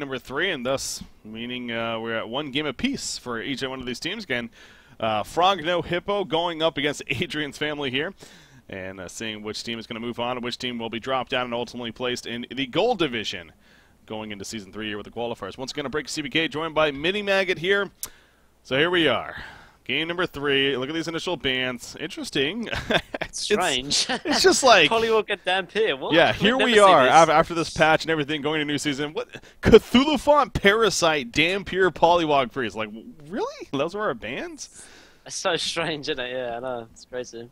number 3, and thus meaning we're at 1 game apiece for each one of these teams. Again, Frog No Hippo going up against Adrian's family here, and seeing which team is going to move on and which team will be dropped down and ultimately placed in the Gold Division going into Season 3 here with the qualifiers. Once again, a break CBK joined by Mini Maggot here. So here we are. Game number 3. Look at these initial bans. Interesting. Strange. It's just like Polywog and Dampier. What? yeah, here we are after this patch and everything going into new season. What Cthulhu Font, Parasite, Dampier, Polywog Freeze. Like, really? Those were our bans? That's so strange, isn't it? Yeah, I know. It's crazy.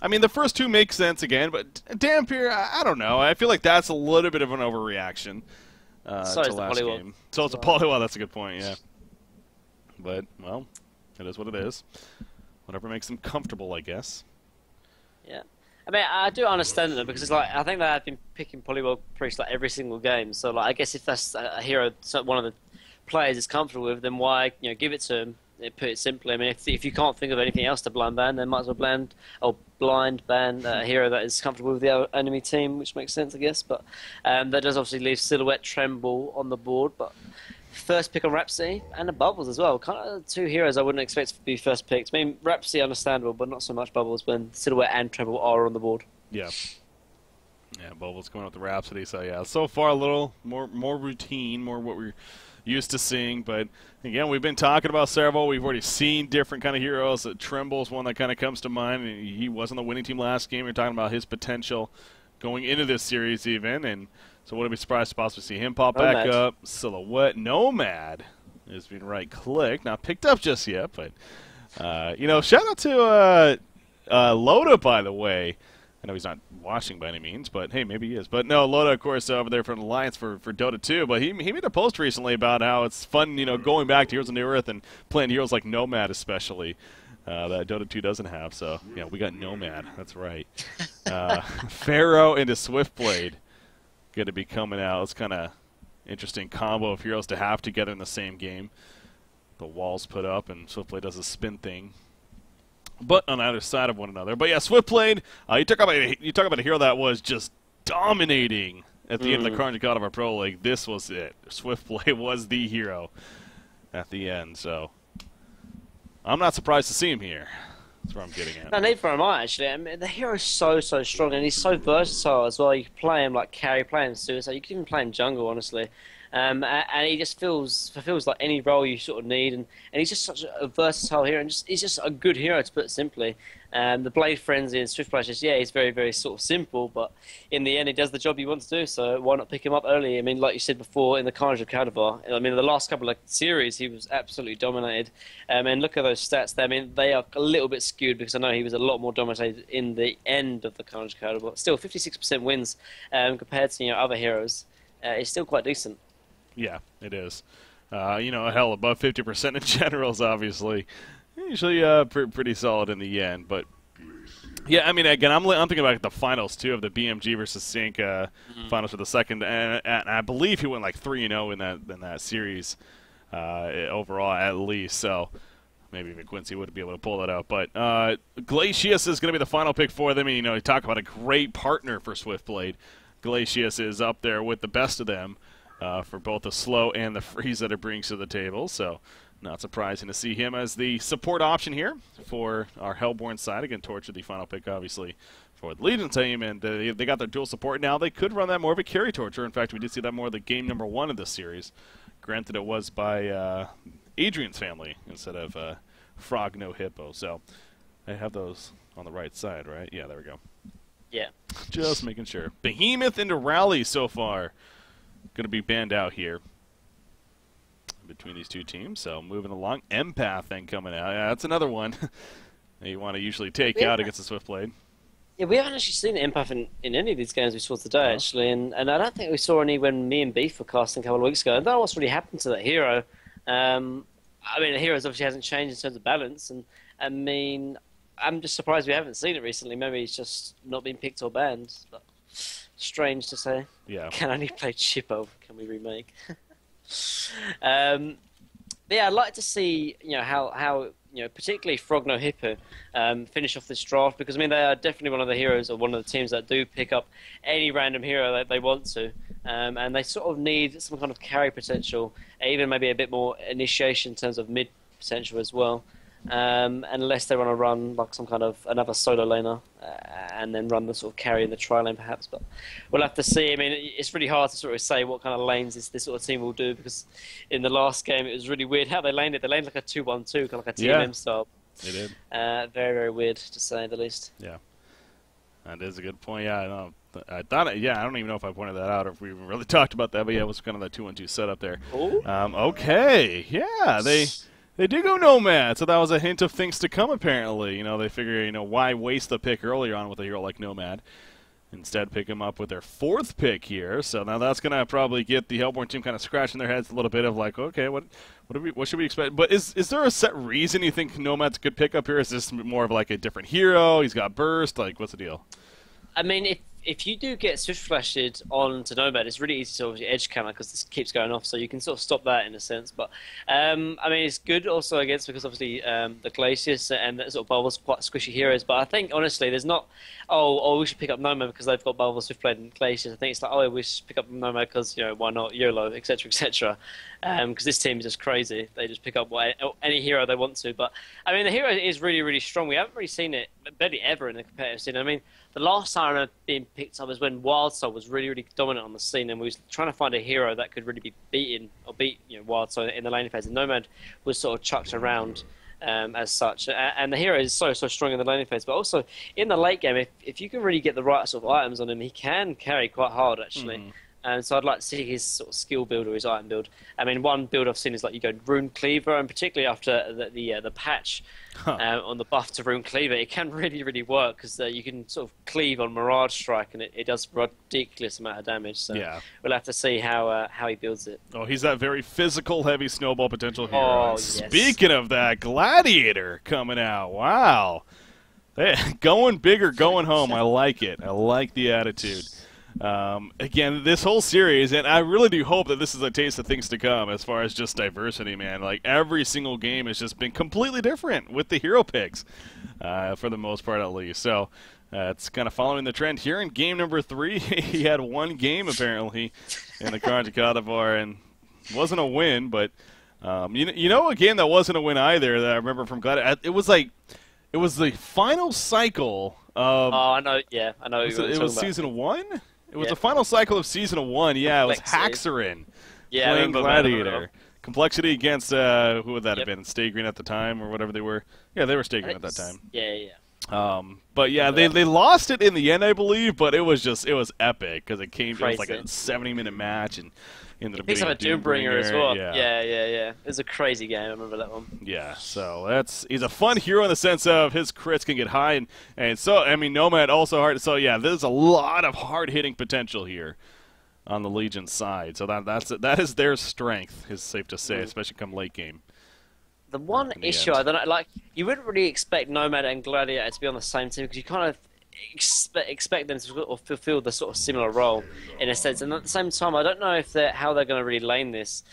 I mean, the first 2 make sense again, but Dampier, I don't know. I feel like that's a little bit of an overreaction So to is the last Polywog. game. So it's a Polywog. That's a good point. Yeah. But well, it is what it is. Whatever makes them comfortable, I guess. Yeah. I mean, I do understand it because it's like I think they have been picking Polywog Priest like every single game. So like, I guess if that's a hero, one of the players is comfortable with, then why give it to him? Put it simply. I mean, if you can't think of anything else to blind ban, then might as well blind ban a hero that is comfortable with the enemy team, which makes sense, I guess. But that does obviously leave Silhouette, Tremble on the board, but. First pick on Rhapsody and the Bubbles as well. Kind of 2 heroes I wouldn't expect to be first picks. I mean, Rhapsody understandable, but not so much Bubbles when Silhouette and Tremble are on the board. Yeah. Yeah, Bubbles going with the Rhapsody. So yeah, so far a little more routine, more what we're used to seeing. But again, we've been talking about several. We've already seen different kind of heroes. Tremble's one that kind of comes to mind. He was on the winning team last game. We're talking about his potential going into this series even, and so wouldn't be surprised to possibly see him pop back up. Silhouette Nomad has been right-clicked, not picked up just yet, but shout out to Loda, by the way. I know he's not watching by any means, but hey, maybe he is. But no, Loda, of course, over there from Alliance for Dota 2. But he made a post recently about how it's fun, going back to Heroes of New Earth and playing heroes like Nomad, especially. That Dota 2 doesn't have, so yeah, we got Nomad. That's right. Pharaoh into Swiftblade going to be coming out. It's kind of interesting combo of heroes to have together in the same game. The walls put up, and Swiftblade does a spin thing, but on either side of one another. But yeah, Swiftblade. You talk about a hero that was just dominating at the end of the Carnage God of our Pro League. This was it. Swiftblade was the hero at the end. So. I'm not surprised to see him here. That's where I'm getting at. No, neither am I, actually. I mean, the hero's so strong, and he's so versatile as well. You can play him like carry, play him suicide. You can even play him jungle, honestly. And he just fulfills like any role you sort of need, and he's just such a versatile hero, and he's just a good hero, to put it simply. The Blade Frenzy and Swiftblade, he's very sort of simple, but in the end he does the job you want to do, so why not pick him up early? I mean, like you said before, in the Carnage of Cadaver, I mean, in the last couple of series he was absolutely dominated, and look at those stats there. I mean, they are a little bit skewed because I know he was a lot more dominated in the end of the Carnage of Cadaver. Still, 56% wins compared to other heroes. It's still quite decent. Yeah, it is. Hell, above 50% in generals, obviously. Usually pretty solid in the end. But, yeah, I mean, again, I'm thinking about the finals, too, of the BMG versus Sync finals for the second. And I believe he went like 3-0 in that series overall, at least. So maybe even Quincy would be able to pull that out. But Glacius is going to be the final pick for them. And, you talk about a great partner for Swiftblade. Glacius is up there with the best of them. For both the slow and the freeze that it brings to the table. So not surprising to see him as the support option here for our Hellborn side. Again, Torture, the final pick, obviously, for the Legion team. And they got their dual support now. They could run that more of a carry Torture. In fact, we did see that more of the game number 1 of this series. Granted, it was by Adrian's family instead of Frog No Hippo. So I have those on the right side, right? Yeah, there we go. Yeah. Just making sure. Behemoth into Rally so far. Going to be banned out here between these 2 teams. So moving along, Empath then coming out. Yeah, that's another one that you want to usually take out against the Swiftblade. Yeah, we haven't actually seen Empath in any of these games we saw today, actually, and I don't think we saw any when me and Beef were casting a couple of weeks ago. I don't know what's really happened to that hero. I mean, the heroes obviously hasn't changed in terms of balance, and I mean, I'm just surprised we haven't seen it recently. Maybe he's just not been picked or banned. But strange to say. Yeah. Can only play Chippo. Can we remake? Yeah, I'd like to see how particularly Frog No Hippo finish off this draft, because I mean they are definitely one of the heroes or one of the teams that do pick up any random hero that they want to. and they sort of need some kind of carry potential, even maybe a bit more initiation in terms of mid potential as well. Unless they want to run like some kind of another solo laner and then run the sort of carry in the tri lane perhaps, but we'll have to see. I mean, it's really hard to sort of say what kind of lanes this sort of team will do, because in the last game it was really weird how they laned it. They laned like a 2-1-2, kind of like a TMM style. They did. Very, very weird, to say the least. Yeah, that is a good point. Yeah, I know. I thought, yeah, I don't even know if I pointed that out or if we even really talked about that, but yeah, it was kind of that 2-1-2 setup there. Okay, yeah, they did go Nomad, so that was a hint of things to come, apparently. You know, they figure, you know, why waste the pick earlier on with a hero like Nomad? Instead, pick him up with their 4th pick here. So now that's going to probably get the Hellborn team kind of scratching their heads a little bit of like, okay, what should we expect? But is there a set reason you think Nomad's a good pickup here? Is this more of like a different hero? He's got burst? Like, what's the deal? I mean, if you do get Swift Flashed onto Nomad, it's really easy to obviously edge counter because this keeps going off, so you can sort of stop that in a sense. But I mean, it's good also against, because obviously the Glacius and the sort of Bubbles quite squishy heroes. But I think honestly, there's not we should pick up Nomad because they've got Bubbles, Swiftblade, and Glacius. I think it's like we should pick up Nomad because, you know, why not, YOLO, etc. etc. Because this team is just crazy. They just pick up any hero they want to. But I mean, the hero is really, really strong. We haven't really seen it barely ever in the competitive scene. I mean, the last time I remember being picked up was when Wildstar was really, really dominant on the scene, and we was trying to find a hero that could really be beat, you know, Wildstar in the laning phase. And Nomad was sort of chucked around as such. And the hero is so strong in the laning phase, but also in the late game, if you can really get the right sort of items on him, he can carry quite hard actually. Mm-hmm. And so I'd like to see his sort of skill build or his item build. I mean, one build I've seen is like you go Rune Cleaver, and particularly after the patch on the buff to Rune Cleaver, it can really, really work because you can sort of cleave on Mirage Strike, and it does a ridiculous amount of damage. So yeah, we'll have to see how he builds it. Oh, he's that very physical, heavy snowball potential hero. Oh, yes. Speaking of that, Gladiator coming out. Wow. Hey, going big or going home. I like it. I like the attitude. Again, this whole series, and I really do hope that this is a taste of things to come as far as just diversity, man. Like, every single game has just been completely different with the hero picks, for the most part at least. So, it's kind of following the trend here in game number 3. He had one game, apparently, in the Cards of Cadavar, and wasn't a win, but, you know a game that wasn't a win either that I remember from Gladiator? It was the final cycle of... Oh, I know, yeah, I know. It was Season 1? It was the final cycle of Season 1, yeah. It was Haxorin playing Gladiator. Complexity against, who would that have been? Stay Green at the time, or whatever they were. Yeah, they were Stay Green at that time. Yeah. But yeah, they lost it in the end, I believe, but it was epic, because it was like a 70-minute match, and ended up being a Doombringer as well. Yeah. It was a crazy game. I remember that one. Yeah, so he's a fun hero in the sense of his crits can get high, and so I mean Nomad also hard. So yeah, there's a lot of hard hitting potential here on the Legion side. So that is their strength, is safe to say, especially come late game. The one issue I don't know, like you wouldn't really expect Nomad and Gladiator to be on the same team, because you kind of expect them to fulfill the sort of similar role in a sense, and at the same time I don't know how they're going to really lane this,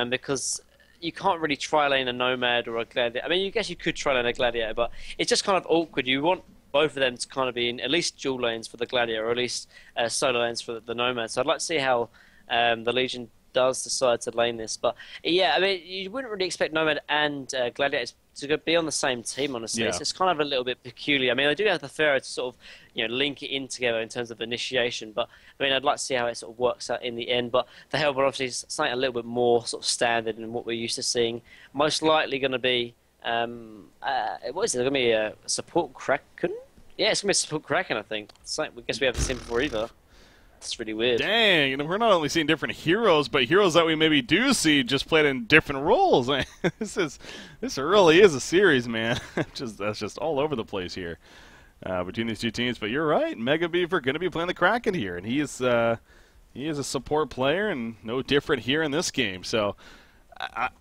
because you can't really tri-lane a Nomad or a Gladiator. I mean, I guess you could tri-lane a Gladiator, but it's just kind of awkward. You want both of them to kind of be in at least dual lanes for the Gladiator, or at least solo lanes for the Nomad. So I'd like to see how the Legion does decide to lane this. But yeah, I mean, you wouldn't really expect Nomad and Gladiator to be on the same team, honestly. Yeah. It's kind of a little bit peculiar. I mean, they do have the Pharaoh to sort of, you know, link it in together in terms of initiation, but I mean, I'd like to see how it sort of works out in the end. But the Hellborn obviously is something a little bit more sort of standard than what we're used to seeing. Most likely going to be, what is it? Going to be a support Kraken? Yeah, it's going to be a support Kraken, I think. I guess we haven't seen before either. It's really weird. Dang, and we're not only seeing different heroes, but heroes that we maybe do see just played in different roles. This really is a series, man. That's just all over the place here between these two teams. But you're right, Mega Beaver going to be playing the Kraken here, and he is a support player, and no different here in this game. So,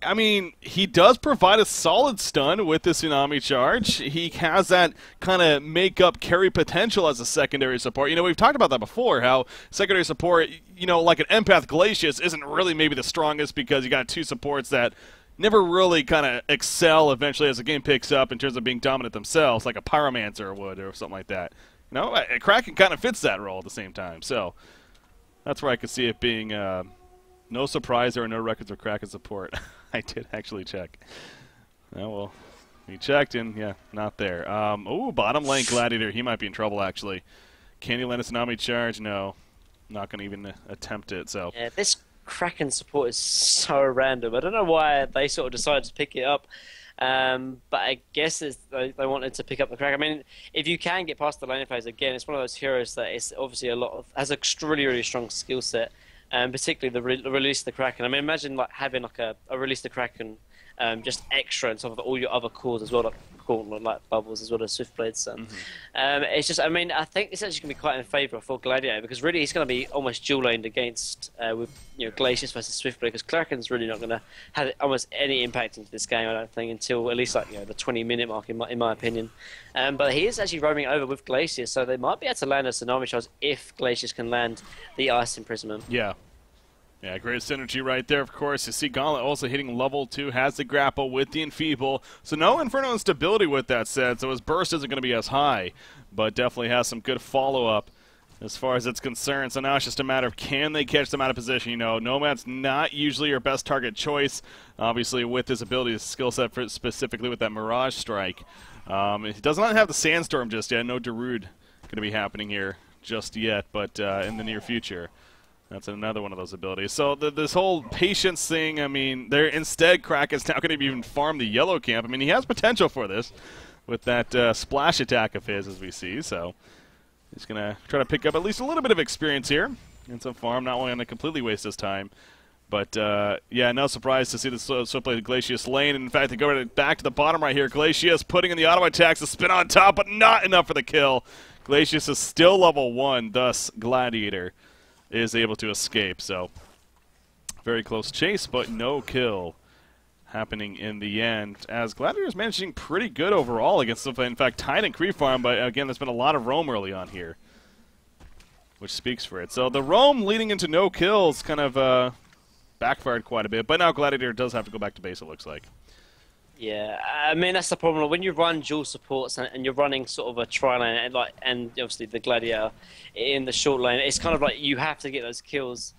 I mean, he does provide a solid stun with the Tsunami Charge. He has that kind of make-up carry potential as a secondary support. You know, we've talked about that before, how secondary support, you know, like an Empath Glacius isn't really maybe the strongest because you got two supports that never really kind of excel eventually as the game picks up in terms of being dominant themselves, like a Pyromancer would or something like that. You know, Kraken kind of fits that role at the same time. So, that's where I could see it being no surprise there are no records of Kraken support. I did actually check. Oh, well, we checked and, yeah, not there. Ooh, bottom lane Gladiator. He might be in trouble, actually. Can he land a Tsunami charge? No. Not going to even attempt it, so. Yeah, this Kraken support is so random. I don't know why they sort of decided to pick it up. But I guess they wanted to pick up the Kraken. I mean, if you can get past the laning phase, again, it's one of those heroes that is obviously has a really, really strong skill set. Particularly the release of the Kraken. I mean, imagine like having like a release of the Kraken just extra on top of all your other cores as well, like Gauntlet, like Bubbles, as well as Swiftblade. So it's just, I mean, I think it's actually going to be quite in favour for Gladiator because really he's going to be almost dual laned against with Glacius versus Swiftblade because Kraken's really not going to have almost any impact into this game, I don't think, until at least like the 20-minute mark in my opinion. But he is actually roaming over with Glacius, so they might be able to land a Tsunami charge if Glacius can land the Ice Imprisonment. Yeah. Yeah, great synergy right there, of course. You see Gauntlet also hitting level 2, has the grapple with the Enfeeble. So no Inferno instability with that said, so his burst isn't going to be as high, but definitely has some good follow-up as far as it's concerned. So now it's just a matter of can they catch them out of position. Nomad's not usually your best target choice, obviously with his ability, his skill set for specifically with that Mirage Strike. He does not have the Sandstorm just yet. No Darude going to be happening here just yet, but in the near future. That's another one of those abilities. So this whole patience thing, I mean, instead Kraken's now going to even farm the yellow camp. I mean, he has potential for this with that splash attack of his, as we see. So he's going to try to pick up at least a little bit of experience here in some farm. Not going to completely waste his time. But, yeah, no surprise to see the Swiftblade Glacius lane. In fact, they go back to the bottom right here. Glacius putting in the auto attacks, the spin on top, but not enough for the kill. Glacius is still level 1, thus Gladiator is able to escape. So very close chase, but no kill happening in the end, as Gladiator is managing pretty good overall against Swiftblade. In fact, tied in creep farm, but again, there's been a lot of roam early on here, which speaks for it. So the roam leading into no kills kind of backfired quite a bit, but now Gladiator does have to go back to base, it looks like. Yeah, I mean that's the problem when you run dual supports and you're running sort of a tri lane and obviously the Gladiator in the short lane. It's kind of like you have to get those kills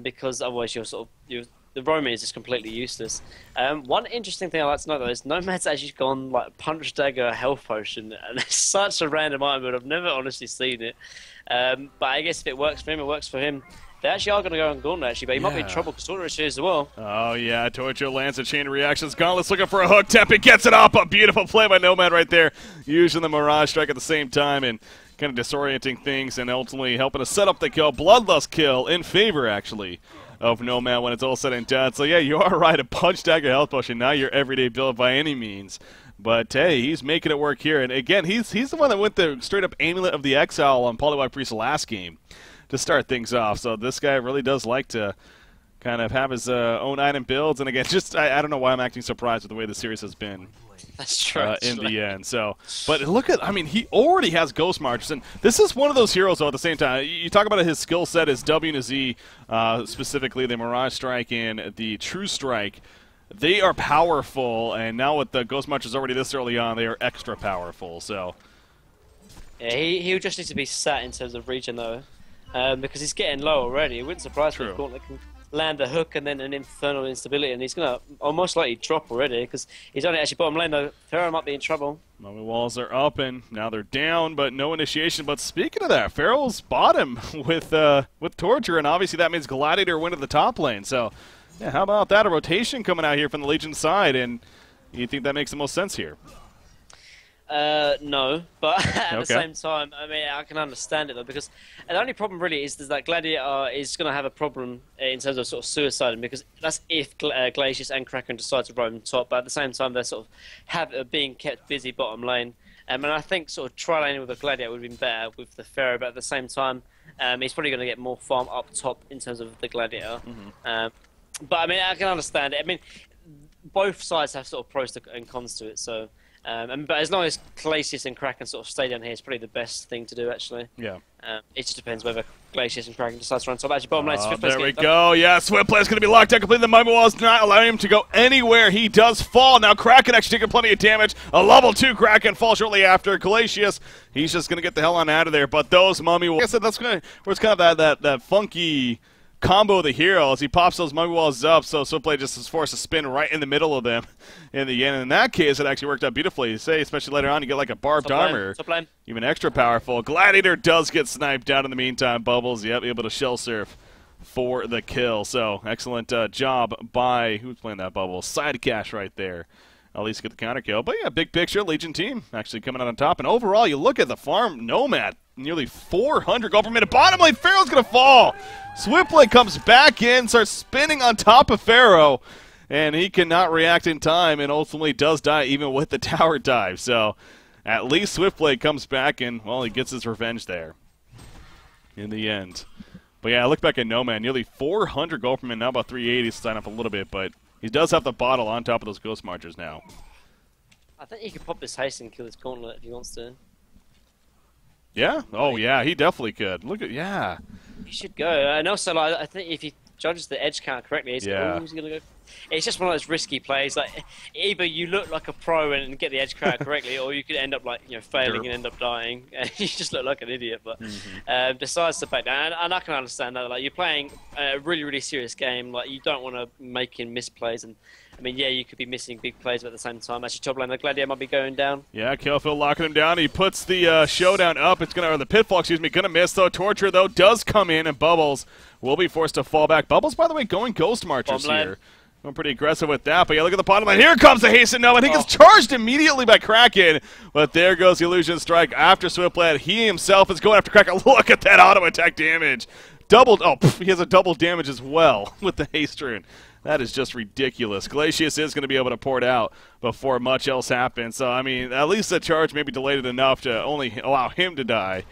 because otherwise the roaming is just completely useless. One interesting thing I like to know though is Nomad's actually gone like Punch Dagger Health Potion, and it's such a random item, but I've never honestly seen it. But I guess if it works for him, it works for him. They actually are going to go on Gauntlet, actually, but he might be in trouble because Torture is here as well. Oh, yeah, Torture lands a chain of reactions. Gauntlet's looking for a hook. Tepe gets it up. A beautiful play by Nomad right there, using the Mirage Strike at the same time and kind of disorienting things and ultimately helping to set up the kill. Bloodlust kill in favor, actually, of Nomad when it's all said and done. So, yeah, you are right. A Punch Dagger Health Potion, not your everyday build by any means. But, hey, he's making it work here. And, again, he's the one that went the straight-up Amulet of the Exile on Polywog Priest last game to start things off. So this guy really does like to kind of have his own item builds. And again, just I don't know why I'm acting surprised with the way the series has been. That's true. In the end. So, but look at, I mean, he already has Ghost Marches, and this is one of those heroes, though, at the same time. You talk about his skill set, his W and Z, specifically the Mirage Strike and the True Strike. They are powerful, and now with the Ghost Marches already this early on, they are extra powerful. So, yeah, he'll just need to be sat in terms of region, though. Because he's getting low already. It wouldn't surprise me if Gauntlet can land a hook and then an Infernal Instability, and he's going to almost likely drop already because he's only actually bottom lane, though. Pharaoh might be in trouble. Mummy walls are up, and now they're down, but no initiation. But speaking of that, Pharaoh's bottom with Torture, and obviously that means Gladiator win to the top lane. So, yeah, how about that? A rotation coming out here from the Legion side, and you think that makes the most sense here? No, but at the same time, I mean, I can understand it though, because the only problem really is that Gladiator is going to have a problem in terms of sort of suiciding, because that's if Glacius and Kraken decide to roam top, but at the same time they're sort of being kept busy bottom lane. And I think sort of tri-laning with a Gladiator would have been better with the Pharaoh, but at the same time, he's probably going to get more farm up top in terms of the Gladiator. But I mean, I can understand it. I mean, both sides have sort of pros and cons to it, so But as long as Glacius and Kraken sort of stay down here, it's probably the best thing to do, actually. Yeah. It just depends whether Glacius and Kraken decide to run top. Actually, bottom lane, there we go. Yeah, Swiftblade is going to be locked down completely. The Mummy Wall is not allowing him to go anywhere. He does fall. Now Kraken actually taking plenty of damage. A level 2 Kraken falls shortly after. Glacius, he's just going to get the hell on out of there. But those Mummy Walls, like I said, that's where it's kind of that funky combo of the hero as he pops those Mummy Walls up, so Swiftblade just is forced to spin right in the middle of them in the end. And in that case, it actually worked out beautifully. You say, especially later on, you get like a barbed armor, even extra powerful. Gladiator does get sniped down in the meantime. Bubbles, yep, able to shell surf for the kill. So excellent job by, who's playing that Bubble? Side cash right there. At least get the counter kill. But yeah, big picture, Legion team actually coming out on top. And overall, you look at the farm, Nomad, nearly 400 gold per minute. Bottom lane, Pharaoh's going to fall. Swiftblade comes back in, starts spinning on top of Pharaoh, and he cannot react in time and ultimately does die even with the tower dive. So at least Swiftblade comes back and, well, he gets his revenge there in the end. But yeah, I look back at Nomad, nearly 400 gold per minute, now about 380 to sign up a little bit, but he does have the bottle on top of those Ghost Marchers now. I think he could pop this haste and kill this gauntlet if he wants to. Yeah? Oh, yeah, he definitely could. Look at, yeah. He should go. And also, like, I think if he judges the edge count correctly, he's going to go. It's just one of those risky plays. Like, either you look like a pro and get the edge count correctly, or you could end up, like, failing and end up dying. And you just look like an idiot. But besides the fact that, and I can understand that, like, you're playing a really, really serious game. Like, you don't want to make him miss plays. And I mean, yeah, you could be missing big plays, but at the same time, actually, top lane, the Gladiator might be going down. Yeah, Kelphil locking him down. He puts the showdown up. It's gonna, or the pitfall, excuse me, gonna miss though. Torture though does come in, and Bubbles will be forced to fall back. Bubbles, by the way, going Ghost Marchers here. Going pretty aggressive with that, but yeah, look at the bottom line. Here comes the hasten. No, and he gets charged immediately by Kraken, but there goes the Illusion Strike after Swiftblade. He himself is going after Kraken. Look at that auto attack damage. Doubled. Oh, he has a double damage as well with the haste rune. That is just ridiculous. Glacius is going to be able to pour it out before much else happens. So, I mean, at least the charge maybe delayed it enough to only allow him to die.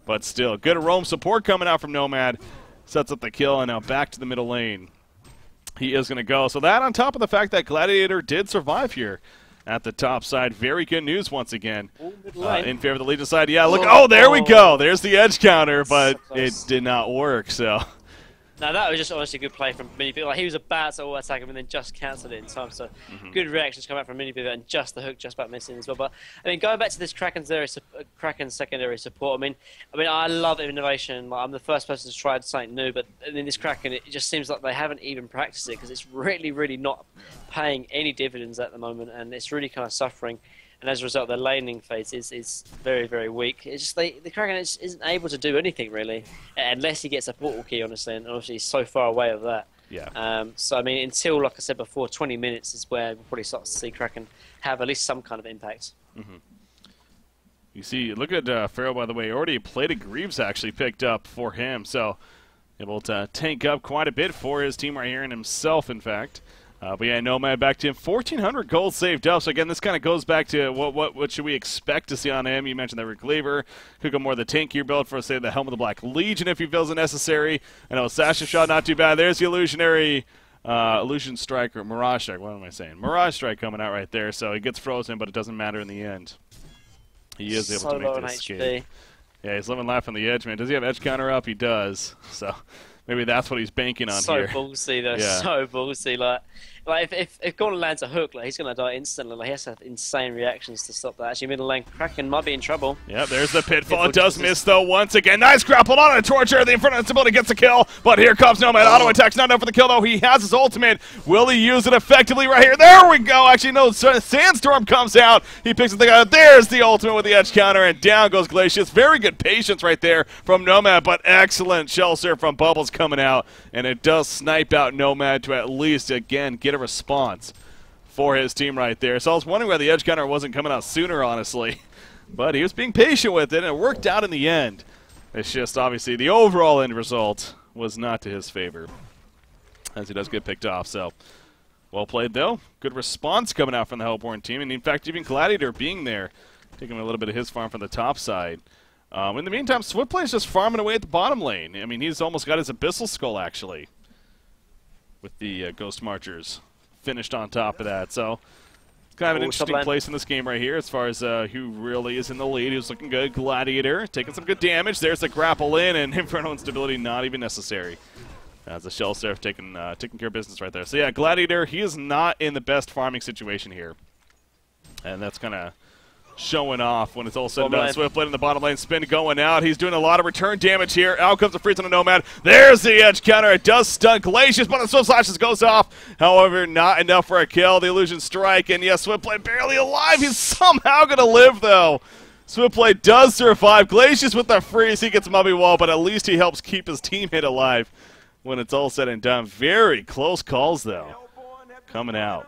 But still, good roam support coming out from Nomad. Sets up the kill, and now back to the middle lane. He is going to go. So that on top of the fact that Gladiator did survive here at the top side. Very good news once again in favor of the Legion side. Yeah, look. Oh, there we go. There's the edge counter, but it did not work. So. No, that was just honestly a good play from Mini Like, he was about to attack him and then just cancelled it in time. So good reactions come out from Mini and just the hook just about missing as well. But I mean, going back to this Kraken secondary support. I mean, I love innovation. Like, I'm the first person to try something new, but in this Kraken, it just seems like they haven't even practiced it because it's really, really not paying any dividends at the moment, and it's really kind of suffering. And as a result, their laning phase is very, very weak. It's just the Kraken isn't able to do anything, really, unless he gets a portal key, honestly, and obviously he's so far away of that. Yeah. So, I mean, until, like I said before, 20 minutes is where we'll probably start to see Kraken have at least some kind of impact. You see, look at Pharaoh, by the way. Already a plate of Greaves actually picked up for him, so able to tank up quite a bit for his team right here, and himself, in fact. But yeah, Nomad back to him. 1,400 gold saved up. So again, this kind of goes back to what should we expect to see on him. You mentioned that Rick Lever could go more the tankier build for, say, the Helm of the Black Legion if he feels it necessary. I know Sasha shot not too bad. There's the Illusionary Illusion Strike, or Mirage Strike. What am I saying? Mirage Strike coming out right there. So he gets frozen, but it doesn't matter in the end. He is able to make the escape. Yeah, he's living life on the edge, man. Does he have edge counter up? He does. So maybe that's what he's banking on here. So ballsy, though. Yeah. So ballsy. Like if Gauntlet lands a hook, like, he's going to die instantly. Like, he has to have insane reactions to stop that. Actually, middle lane Kraken might be in trouble. Yeah, there's the pitfall. It does miss, though, once again. Nice grapple on a Torture. The Inferno gets the kill, but here comes Nomad. Auto attack's not enough for the kill, though. He has his ultimate. Will he use it effectively right here? There we go. Actually, no. Sandstorm comes out. He picks the thing out. There's the ultimate with the edge counter, and down goes Glacius. Very good patience right there from Nomad, but excellent shell surf from Bubbles coming out, and it does snipe out Nomad to at least, again, get a response for his team right there. So I was wondering why the edge counter wasn't coming out sooner, honestly. But he was being patient with it, and it worked out in the end. It's just, obviously, the overall end result was not to his favor, as he does get picked off. So, well played, though. Good response coming out from the Hellborn team. And, in fact, even Gladiator being there, taking a little bit of his farm from the top side. In the meantime, Swiftblade's just farming away at the bottom lane. I mean, he's almost got his Abyssal Skull, actually, with the Ghost Marchers finished on top of that. So Kind of an interesting place in this game right here as far as who really is in the lead. Who's looking good. Gladiator taking some good damage. There's the grapple in, and Inferno instability not even necessary. As the Shell Seraph taking care of business right there. So yeah, Gladiator, he is not in the best farming situation here. And that's kind of showing off when it's all said and done. Swiftblade in the bottom lane, spin going out. He's doing a lot of return damage here. Out comes the freeze on a Nomad. There's the edge counter. It does stun Glacius, but the Swift Slashes goes off. However, not enough for a kill. The Illusion Strike, and yes, Swiftblade barely alive. He's somehow going to live, though. Swiftblade does survive. Glacius with the freeze. He gets Mummy Wall, but at least he helps keep his teammate alive when it's all said and done. Very close calls, though, coming out.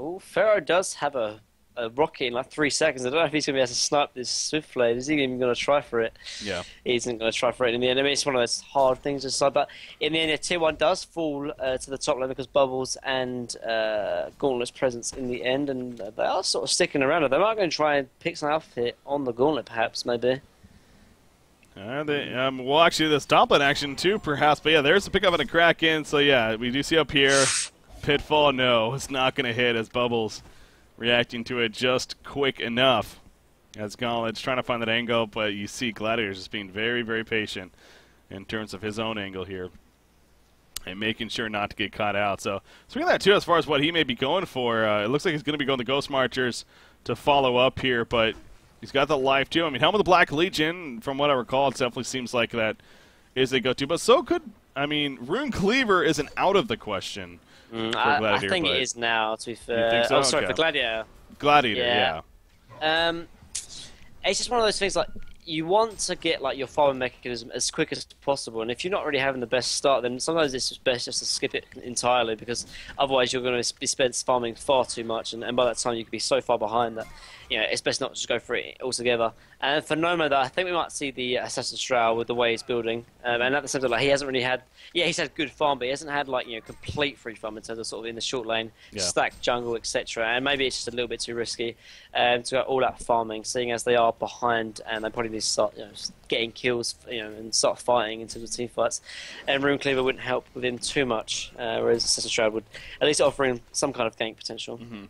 Oh, Pharaoh does have a rocket in like 3 seconds. I don't know if he's going to be able to snipe this Swiftblade. Is he even going to try for it? Yeah. He isn't going to try for it in the end. I mean, it's one of those hard things to decide. But in the end, Tier 1 does fall to the top lane because Bubbles and Gauntlet's presence in the end. And they are sort of sticking around. They might going to try and pick some outfit on the Gauntlet, perhaps, maybe. Well, actually, this top lane action, too, perhaps. But yeah, there's a pickup and a Kraken. So yeah, we do see up here. Pitfall, no. It's not going to hit as Bubbles reacting to it just quick enough. As Gauntlet's trying to find that angle, but you see Gladiator's just being very, very patient in terms of his own angle here. And making sure not to get caught out. So, speaking of that, too, as far as what he may be going for, it looks like he's going to be going the Ghost Marchers to follow up here, but he's got the life, too. I mean, Helm of the Black Legion, from what I recall, it definitely seems like that is a go-to. But so could, I mean, Rune Cleaver isn't out of the question. I think it is now, to be fair. You think so? Oh, sorry, okay. for Gladiator. Gladiator, yeah. It's just one of those things, like, you want to get like your farming mechanism as quick as possible, and if you're not really having the best start, then sometimes it's just best just to skip it entirely, because otherwise you're going to be spent farming far too much, and by that time you could be so far behind that it's best not to just go for it altogether. And for Nomad, I think we might see the Assassin's Shroud with the way he's building, and at the same time, like, he hasn't really had, he's had good farm, but he hasn't had like complete free farm in terms of sort of in the short lane, stack jungle, etc. And maybe it's just a little bit too risky to go all out farming, seeing as they are behind, and they probably need to start getting kills, and start fighting in terms of team fights. And Rune Cleaver wouldn't help with him too much, whereas Assassin's Shroud would at least offer him some kind of gank potential. Mm-hmm.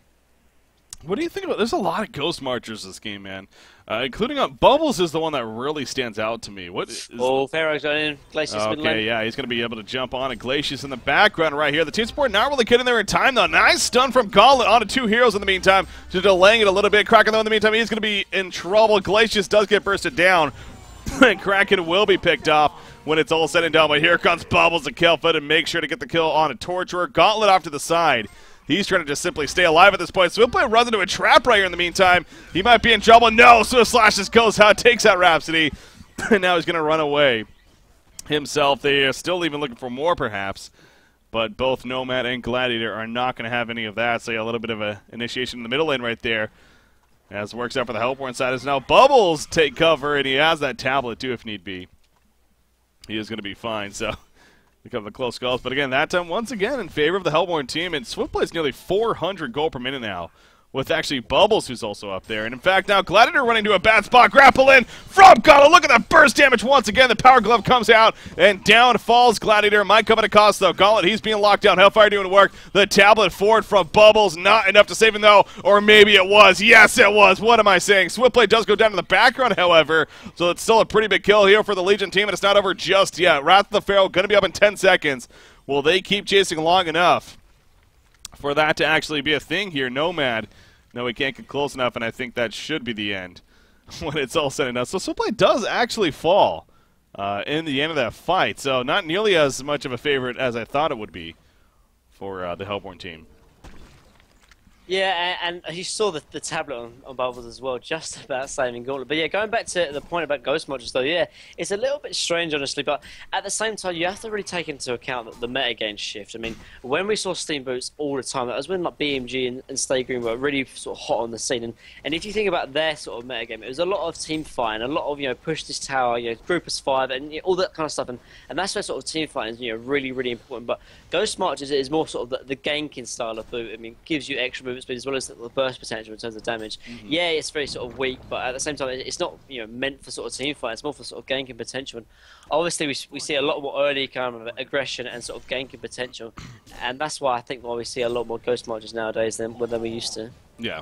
What do you think about? There's a lot of Ghost Marchers this game, man. Including Bubbles is the one that really stands out to me. What is Pharaoh's going in. Glacius mid lane. Yeah, he's going to be able to jump on. And Glacius in the background right here. The team support not really getting there in time, though. Nice stun from Gauntlet onto two heroes in the meantime, just delaying it a little bit. Kraken, though, in the meantime, he's going to be in trouble. Glacius does get bursted down. And Kraken will be picked off when it's all said and done. But here comes Bubbles to kill Foot and make sure to get the kill on a Torturer. Gauntlet off to the side. He's trying to just simply stay alive at this point. Swiftblade runs into a trap right here in the meantime. He might be in trouble. No, Swift Slashes goes out, takes out Rhapsody. And now he's going to run away himself. They are still even looking for more, perhaps. But both Nomad and Gladiator are not going to have any of that. So a little bit of an initiation in the middle lane right there. As it works out for the Hellborn side. As now Bubbles take cover, and he has that tablet too if need be. He is going to be fine, so... Because of the close calls. But again, that time, once again, in favor of the Hellborn team. And Swiftblade's nearly 400 gold per minute now. With actually Bubbles, who's also up there. And in fact, now Gladiator running to a bad spot. Grapple in from Gauntlet. Look at that burst damage once again. The Power Glove comes out. And down falls Gladiator. Might come at a cost, though. Gauntlet, he's being locked down. Hellfire doing work. The tablet forward from Bubbles. Not enough to save him, though. Or maybe it was. Yes, it was. What am I saying? Swiftblade does go down in the background, however. So it's still a pretty big kill here for the Legion team. And it's not over just yet. Wrath of the Pharaoh going to be up in 10 seconds. Will they keep chasing long enough for that to actually be a thing here? Nomad. No, he can't get close enough, and I think that should be the end when it's all said and done. So Swiftblade does actually fall in the end of that fight. So not nearly as much of a favorite as I thought it would be for the Hellborn team. Yeah, and you saw the tablet on Bubbles as well, just about saving Gauntlet. But yeah, going back to the point about Ghost Marchers, though, yeah, it's a little bit strange, honestly, but at the same time, you have to really take into account that the metagame shift. I mean, when we saw Steam Boots all the time, that was when like BMG and Stay Green were really sort of hot on the scene. And if you think about their sort of metagame, it was a lot of team fighting, a lot of, push this tower, group us 5, and all that kind of stuff. And that's where sort of team fighting is, really, really important. But Ghost March is more sort of the ganking style of boot. I mean, gives you extra movement speed as well as the burst potential in terms of damage. Yeah, it's very sort of weak, but at the same time, it's not meant for sort of team fight. It's more for sort of ganking potential. And obviously, we see a lot more early kind of aggression and sort of ganking potential, and that's why I think we see a lot more Ghost Marches nowadays than we used to. Yeah.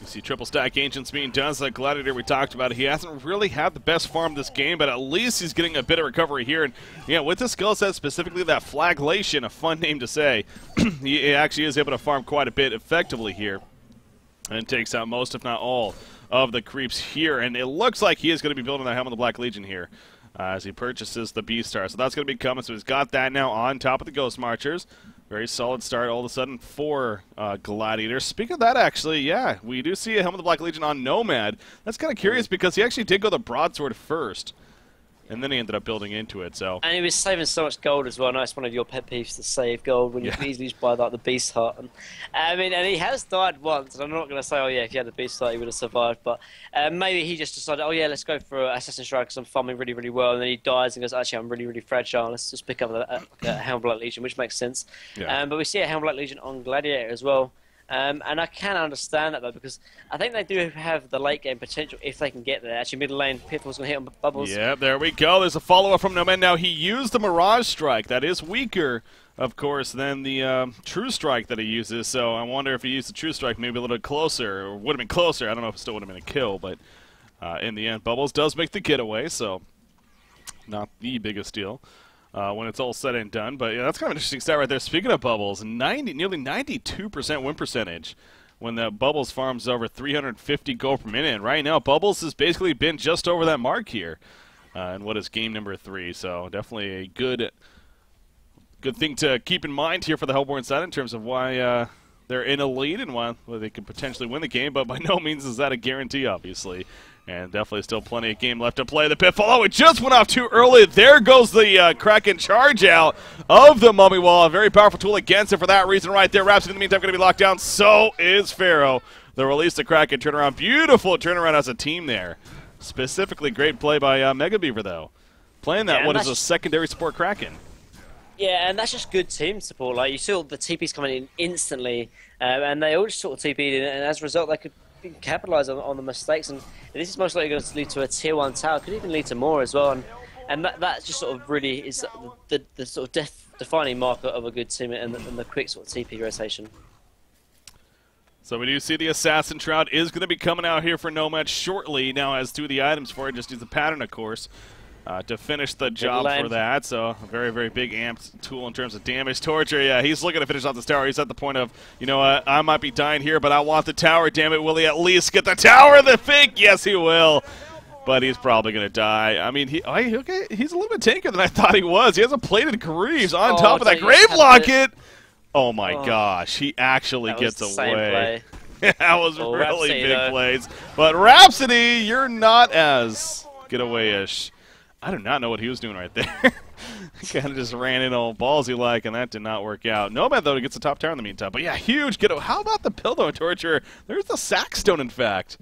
You see triple stack Ancients being done. Like Gladiator we talked about, he hasn't really had the best farm this game, but at least he's getting a bit of recovery here. And with the skill set, specifically that Flaglation, a fun name to say, he actually is able to farm quite a bit effectively here. And takes out most, if not all, of the creeps here. And it looks like he is going to be building that Helm of the Black Legion here as he purchases the B-Star. So that's going to be coming. So he's got that now on top of the Ghost Marchers. Very solid start all of a sudden for Gladiator. Speaking of that, actually, yeah, we do see a Helm of the Black Legion on Nomad. That's kind of curious because he actually did go the broadsword first, and then he ended up building into it. So. And he was saving so much gold as well. I know it's one of your pet peeves to save gold when you can easily just buy like the Beast Heart. And, and he has died once, and I'm not going to say, oh yeah, if you had the Beast Heart, he would have survived. But maybe he just decided, oh yeah, let's go for Assassin's Strike because I'm farming really, really well. And then he dies and goes, actually, I'm really, really fragile. Let's just pick up a Helm of Black Legion, which makes sense. Yeah. But we see a Helm of Black Legion on Gladiator as well. And I can understand that, though, because I think they do have the late game potential if they can get there. Actually, middle lane, Pitfall's going to hit on Bubbles. Yeah, there we go. There's a follow-up from Nomad. Now, he used the Mirage Strike. That is weaker, of course, than the True Strike that he uses. So I wonder if he used the True Strike maybe a little bit closer, or would have been closer. I don't know if it still would have been a kill, but in the end, Bubbles does make the getaway, so not the biggest deal. When it's all said and done. But yeah, that's kind of an interesting stat right there. Speaking of Bubbles, nearly 92% win percentage when the Bubbles farms over 350 gold per minute. And right now, Bubbles has basically been just over that mark here in what is game number 3. So definitely a good thing to keep in mind here for the Hellborn side in terms of why they're in a lead and why they could potentially win the game. But by no means is that a guarantee, obviously. And definitely still plenty of game left to play. The Pitfall, oh, it just went off too early. There goes the Kraken charge out of the Mummy Wall. A very powerful tool against it for that reason right there. Rhapsody in the meantime going to be locked down. So is Pharaoh. The release the Kraken turnaround. Beautiful turnaround as a team there. Specifically great play by Mega Beaver, though. Playing that one as a secondary support Kraken. Yeah, and that's just good team support. Like, you saw the TPs coming in instantly, and they all just sort of TP'd in, and as a result, they could capitalise on the mistakes, and this is most likely going to lead to a tier 1 tower, could even lead to more as well, and that just sort of really is the sort of defining marker of a good team and the quick sort of TP rotation. So we do see the Assassin Shroud is going to be coming out here for Nomad shortly. Now has 2 of the items for it, just use the pattern, of course, to finish the job for that. So a very, very big amped tool in terms of damage. Torture, yeah, he's looking to finish off this tower. He's at the point of, you know what, I might be dying here, but I want the tower, damn it. Will he at least get the tower? The fake? Yes, he will. But he's probably going to die. I mean, he's a little bit tankier than I thought he was. He has a plated Greaves on top of that Grave Locket. Oh, my gosh. He actually gets away. That was really Rhapsody, big plays. But Rhapsody, you're not as getaway-ish. I do not know what he was doing right there. Kind of just ran in all ballsy like, and that did not work out. Nomad, though, gets the top tower in the meantime. But yeah, huge get. How about the Pillow Torture? There's the Sackstone, in fact.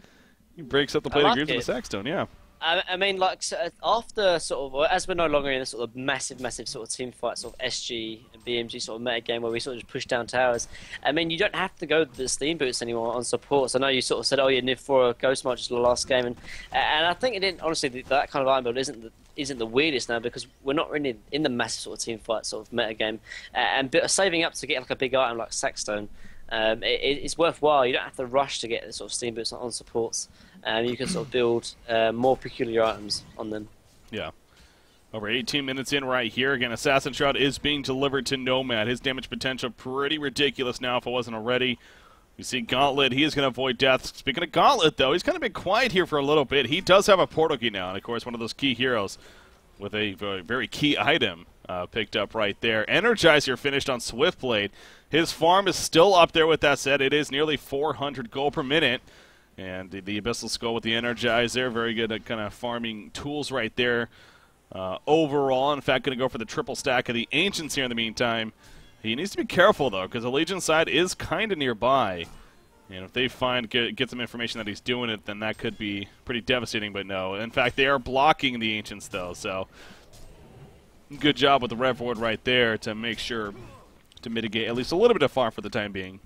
He breaks up the plate of Greaves with the Sackstone, yeah. I mean, like, after sort of, as we're no longer in a sort of massive sort of team fight, sort of SG and BMG sort of meta game where we sort of just push down towers, I mean, you don't have to go to the Steam Boots anymore on supports. I know you sort of said, oh, you Niv 4 Ghost March the last game, and I think it didn't, honestly, that kind of iron build isn't the weirdest now because we're not really in the massive sort of team fight sort of meta game, and saving up to get like a big item like Sackstone. It's worthwhile. You don't have to rush to get the sort of Steam Boots on supports, and you can sort of build more peculiar items on them. Yeah. Over 18 minutes in right here. Again, Assassin Shroud is being delivered to Nomad. His damage potential pretty ridiculous now if it wasn't already. You see Gauntlet. He is going to avoid death. Speaking of Gauntlet, though, he's kind of been quiet here for a little bit. He does have a portal key now, and of course one of those key heroes with a very, very key item picked up right there. Energizer finished on Swiftblade. His farm is still up there with that said. It is nearly 400 gold per minute. And the Abyssal Skull with the Energizer. Very good at kind of farming tools right there. Overall, in fact, going to go for the triple stack of the Ancients here in the meantime. He needs to be careful, though, because the Legion side is kind of nearby. And if they get some information that he's doing it, then that could be pretty devastating, but no. In fact, they are blocking the Ancients, though, so good job with the rev ward right there to make sure to mitigate at least a little bit of farm for the time being.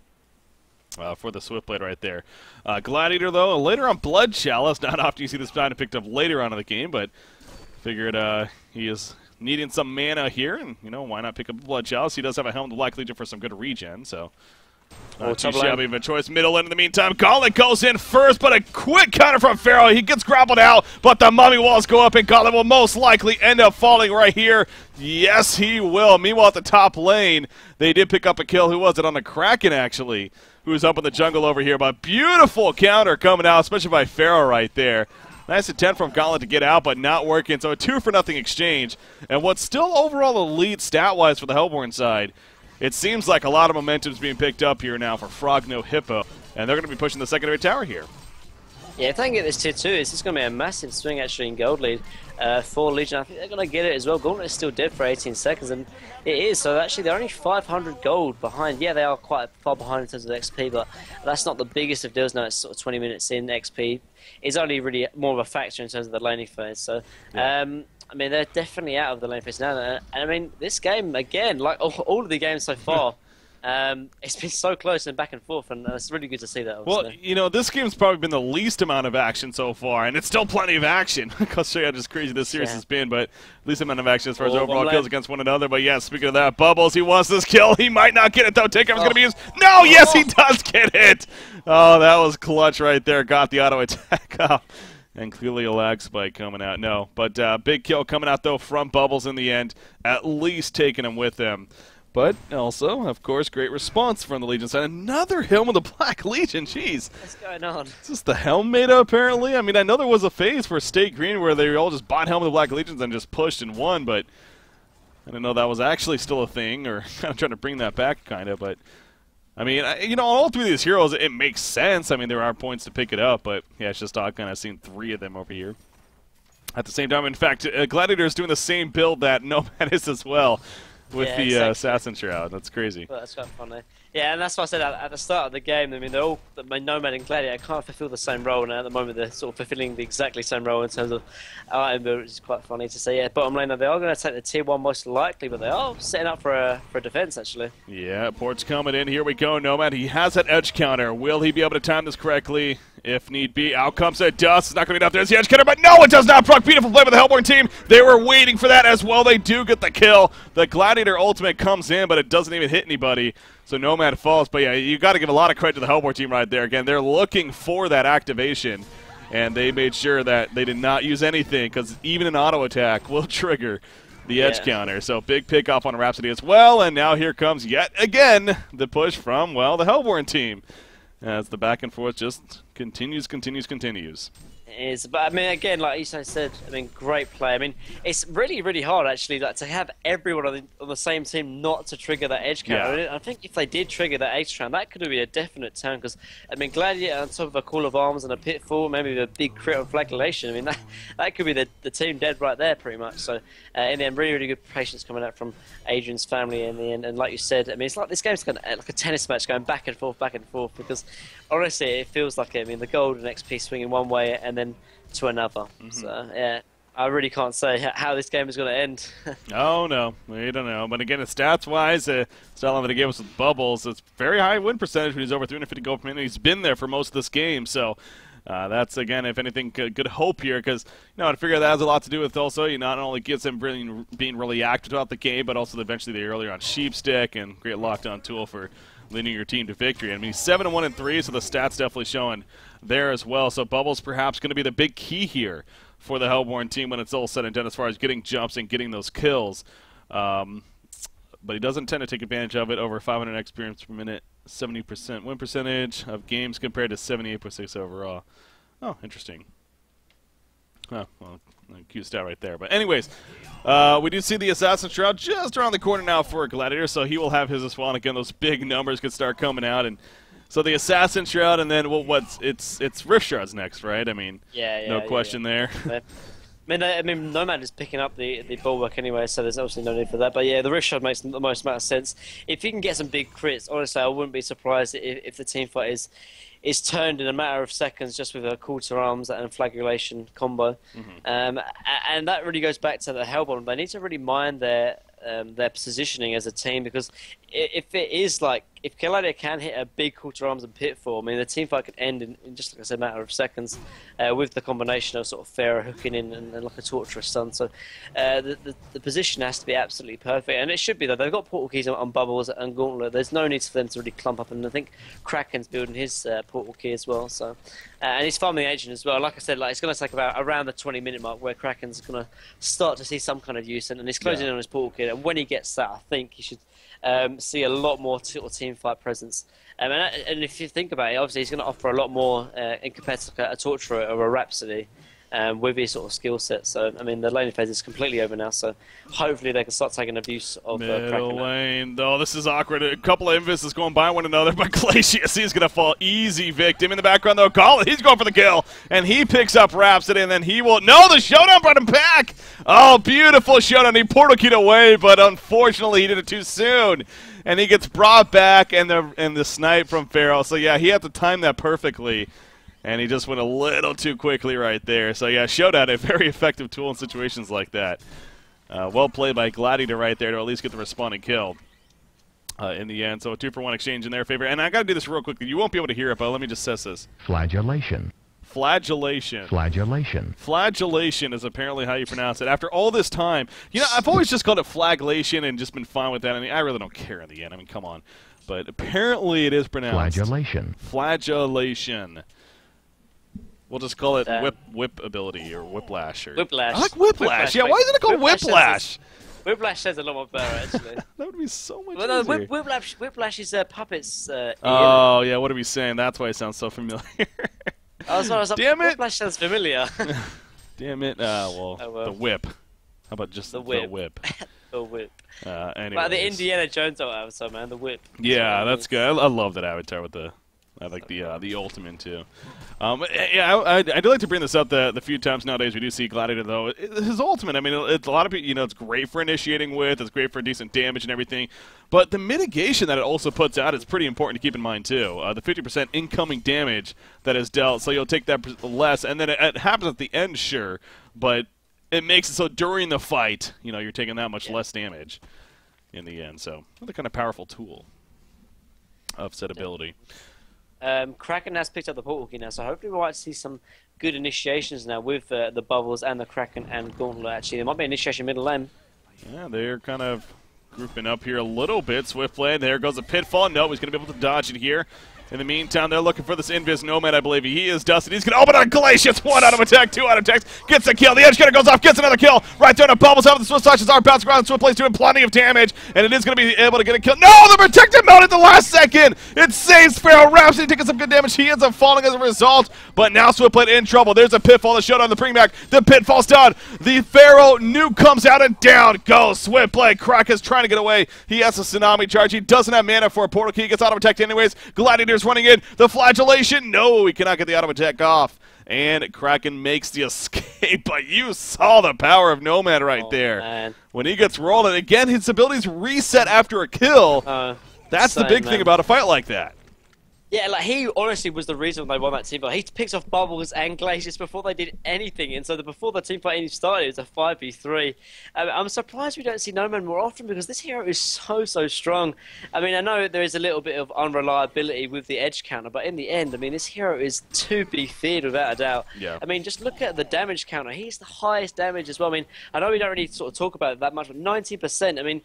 For the Swiftblade right there. Gladiator, though, later on Blood Chalice. Not often you see this item picked up later on in the game, but figured he is needing some mana here, and, you know, why not pick up Blood Chalice? He does have a Helm of the Black Legion for some good regen, so not too shabby of a choice. Middle end in the meantime. Gauntlet goes in first, but a quick counter from Pharaoh. He gets grappled out, but the mummy walls go up, and Gauntlet will most likely end up falling right here. Yes, he will. Meanwhile, at the top lane, they did pick up a kill. Who was it? On the Kraken, actually, who's up in the jungle over here. But beautiful counter coming out, especially by Pharaoh right there. Nice attempt from Gauntlet to get out, but not working. So a 2-for-0 exchange. And what's still overall the lead stat-wise for the Hellborn side, it seems like a lot of momentum is being picked up here now for Frog No Hippo. And they're going to be pushing the secondary tower here. Yeah, if they can get this tier 2, it's just going to be a massive swing actually in gold lead for Legion. I think they're going to get it as well. Gauntlet is still dead for 18 seconds, and it is. So actually, they're only 500 gold behind. Yeah, they are quite far behind in terms of XP, but that's not the biggest of deals now. It's sort of 20 minutes in. XP is only really more of a factor in terms of the laning phase. So, yeah. I mean, they're definitely out of the lane phase now. And I mean, this game, again, like all of the games so far, it's been so close and back and forth, and it's really good to see that. Obviously. Well, you know, this game's probably been the least amount of action so far, and it's still plenty of action. I'll show you how just crazy this series has been, but least amount of action as far as overall kills against one another. But yeah, speaking of that, Bubbles, he wants this kill. He might not get it, though. Takeoff is going to be used. No, yes, he does get it. Oh, that was clutch right there. Got the auto attack up. And clearly a lag spike coming out. No, but big kill coming out, though, from Bubbles in the end. At least taking him with him. But also, of course, great response from the Legion side. Another Helm of the Black Legion. Jeez. What's going on? Is this the Helm meta, apparently? I mean, I know there was a phase for State Green where they all just bought Helm of the Black Legions and just pushed and won, but I didn't know that was actually still a thing, or kind of trying to bring that back, kind of. But, I mean, you know, all three of these heroes, it makes sense. I mean, there are points to pick it up, but, yeah, it's just odd kind of seeing three of them over here. At the same time, in fact, Gladiator is doing the same build that Nomad is as well. With the exactly. Assassin Shroud. That's crazy. Well, that's quite funny. Yeah, and that's why I said at the start of the game, I mean, they're all, Nomad and Gladiator can't fulfill the same role, and at the moment they're sort of fulfilling the exactly same role in terms of item build, which is quite funny to see. Yeah, bottom lane, they are going to take the tier 1 most likely, but they are setting up for a defense, actually. Yeah, Port's coming in. Here we go, Nomad. He has that edge counter. Will he be able to time this correctly? If need be, out comes a dust. It's not going to be enough. There's the edge counter, but no, it does not proc. Beautiful play by the Hellborn team. They were waiting for that as well. They do get the kill. The Gladiator ultimate comes in, but it doesn't even hit anybody. So Nomad falls. But yeah, you got to give a lot of credit to the Hellborn team right there. Again, they're looking for that activation, and they made sure that they did not use anything, because even an auto attack will trigger the edge counter. So big pick off on Rhapsody as well, and now here comes yet again the push from, well, the Hellborn team. As the back and forth just continues. It is, but I mean, again, like Isai said, I mean, great play. I mean, it's really, really hard actually, like, to have everyone on the same team not to trigger that edge counter. Yeah. I think if they did trigger that edge round, that could be a definite turn. Because I mean, Gladiator on top of a Call of Arms and a Pitfall, maybe a big crit on Flagellation. I mean, that could be the team dead right there, pretty much. So in the end, really, really good patience coming out from Adrian's family in the end. And like you said, I mean, it's like this game's kind of like a tennis match, going back and forth. Because honestly, it feels like it. I mean, the gold and XP swinging one way and then to another. So yeah, I really can't say how this game is going to end. Oh no, we don't know. But again, stats-wise, style that he gave us with Bubbles, it's very high win percentage when he's over 350 gold per minute. He's been there for most of this game, so that's, again, if anything, good hope here, because, you know, I figure that has a lot to do with also, you not only gets him being really active throughout the game, but also eventually the earlier on Sheepstick, and great lockdown tool for leading your team to victory. I mean, he's 7-1-3, so the stats definitely showing there as well. So Bubbles perhaps going to be the big key here for the Hellborn team when it's all said and done as far as getting jumps and getting those kills. But he doesn't tend to take advantage of it. Over 500 experience per minute, 70% win percentage of games compared to 78.6 overall. Oh, interesting. Oh, well, cute stat right there. But anyways, we do see the Assassin Shroud just around the corner now for Gladiator, so he will have his as well. And again, those big numbers could start coming out. And so the Assassin Shroud, and then, well, it's Rift Shrouds next, right? I mean, no question there. I mean, Nomad is picking up the bulwark anyway, so there's obviously no need for that. But yeah, the wrist shot makes the most amount of sense. If you can get some big crits, honestly, I wouldn't be surprised if the team fight is turned in a matter of seconds just with a call to arms and flagellation combo. And that really goes back to the Hellbomb. They need to really mind their positioning as a team, because if it is like, if Gladiator can hit a big call to arms and pitfall, I mean, the team fight can end in just, like I said, a matter of seconds with the combination of sort of Pharaoh hooking in and like a torturous stun. So the position has to be absolutely perfect, and it should be, though. They've got portal keys on Bubbles and Gauntlet. There's no need for them to really clump up, and I think Kraken's building his portal key as well. So and he's farming the agent as well. Like I said, like, it's going to take about around the 20-minute mark where Kraken's going to start to see some kind of use, and he's closing in on his portal key. And when he gets that, I think he should see a lot more sort of team fight presence. And if you think about it, obviously he's going to offer a lot more compared to a Torturer or a Rhapsody with his sort of skill set. So, I mean, the laning phase is completely over now, so hopefully they can start taking abuse of middle Kraken. lane, though. This is awkward. A couple of Invis going by one another, but Glacius, he's going to fall easy victim. In the background, though, Call it. He's going for the kill, and he picks up Rhapsody, and then he will... No, the Showdown brought him back! Oh, beautiful Showdown. He portal keyed away, but unfortunately he did it too soon. And he gets brought back, and the snipe from Pharaoh. So, yeah, he had to time that perfectly. And he just went a little too quickly right there. So, yeah, Showdown, a very effective tool in situations like that. Well played by Gladiator right there to at least get the responding kill in the end. So a 2-for-1 exchange in their favor. And I got to do this real quickly. You won't be able to hear it, but let me just say this. Flagellation. Flagellation. Flagellation. Flagellation is apparently how you pronounce it. After all this time, you know, I've always just called it flagellation and just been fine with that. I mean, I really don't care in the end. I mean, come on. But apparently it is pronounced Flagellation. Flagellation. We'll just call it whip ability or whiplash. Or Whiplash. I like whiplash. Yeah, why isn't it called whiplash? Whiplash says a lot more better, actually. That would be so much Well, no, easier. Whiplash is Puppet's Oh, yeah, what are we saying? That's why it sounds so familiar. Oh, sorry, Damn it! Whiplash sounds familiar. Damn it. Well, the whip. How about just the whip? The whip. Anyways. But the Indiana Jones avatar, man, the whip. Yeah, that's good. I love that avatar with the... I like the ultimate too. Yeah, I do like to bring this up the few times nowadays we do see Gladiator, though. His ultimate, I mean, it's a lot of people, you know, it's great for initiating with, it's great for decent damage and everything, but the mitigation that it also puts out is pretty important to keep in mind too. The 50% incoming damage that is dealt, so you'll take that less, and then it happens at the end, sure, but it makes it so during the fight, you know, you're taking that much less damage in the end. So, another kind of powerful tool of said ability. Kraken has picked up the portal key now, so hopefully we might see some good initiations now with the Bubbles and the Kraken and Gauntlet. Actually, there might be initiation middle lane. Yeah, they're kind of grouping up here a little bit. Swift play, there goes a pitfall. No, he's going to be able to dodge it here. In the meantime, they're looking for this Invis Nomad, I believe. He is dusted. He's going to open on Glacius. 1 out of attack, 2 out of attack. Gets a kill. The edge cutter goes off, gets another kill. Right there to Bubbles. Having the Swift touches are bouncing around. Swift plays doing plenty of damage, and it is going to be able to get a kill. No, the protected mode at the last second. It saves Pharaoh. Rhapsody taking some good damage. He ends up falling as a result, but now Swift play in trouble. There's a pitfall. The showdown, the bring back. The pitfall's done. The Pharaoh nuke comes out, and down goes Swift play. Kraken's trying to get away. He has a tsunami charge. He doesn't have mana for a portal key. He gets auto attacked anyways. Gladiator's running in. The flagellation. No, he cannot get the auto attack off. And Kraken makes the escape, but you saw the power of Nomad right there. Man. When he gets rolling, again, his abilities reset after a kill. That's the big thing about a fight like that. Yeah, like, he honestly was the reason they won that team fight. He picked off Bubbles and Glacius before they did anything, and so before the team fight even started, it was a 5v3. I'm surprised we don't see Nomad more often, because this hero is so strong. I mean, I know there is a little bit of unreliability with the edge counter, but in the end, I mean, this hero is to be feared without a doubt. Yeah. I mean, just look at the damage counter. He's the highest damage as well. I mean, I know we don't really sort of talk about it that much, but 90%. I mean,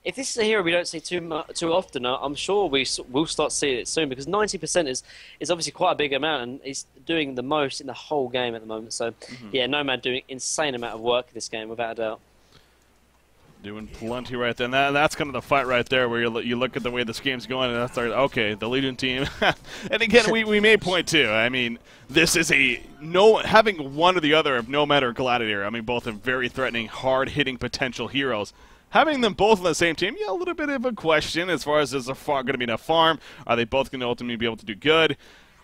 if this is a hero we don't see too often, I'm sure we'll start seeing it soon, because 90% is obviously quite a big amount, and he's doing the most in the whole game at the moment. So, yeah, Nomad doing insane amount of work in this game, without a doubt. Doing plenty right there. And that's kind of the fight right there, where you look at the way this game's going, and that's okay, the Legion team. And again, we made point too. I mean, this is having one or the other of Nomad or Gladiator. I mean, both are very threatening, hard-hitting potential heroes. Having them both on the same team, yeah, a little bit of a question as far as is there going to be enough farm? Are they both going to ultimately be able to do good?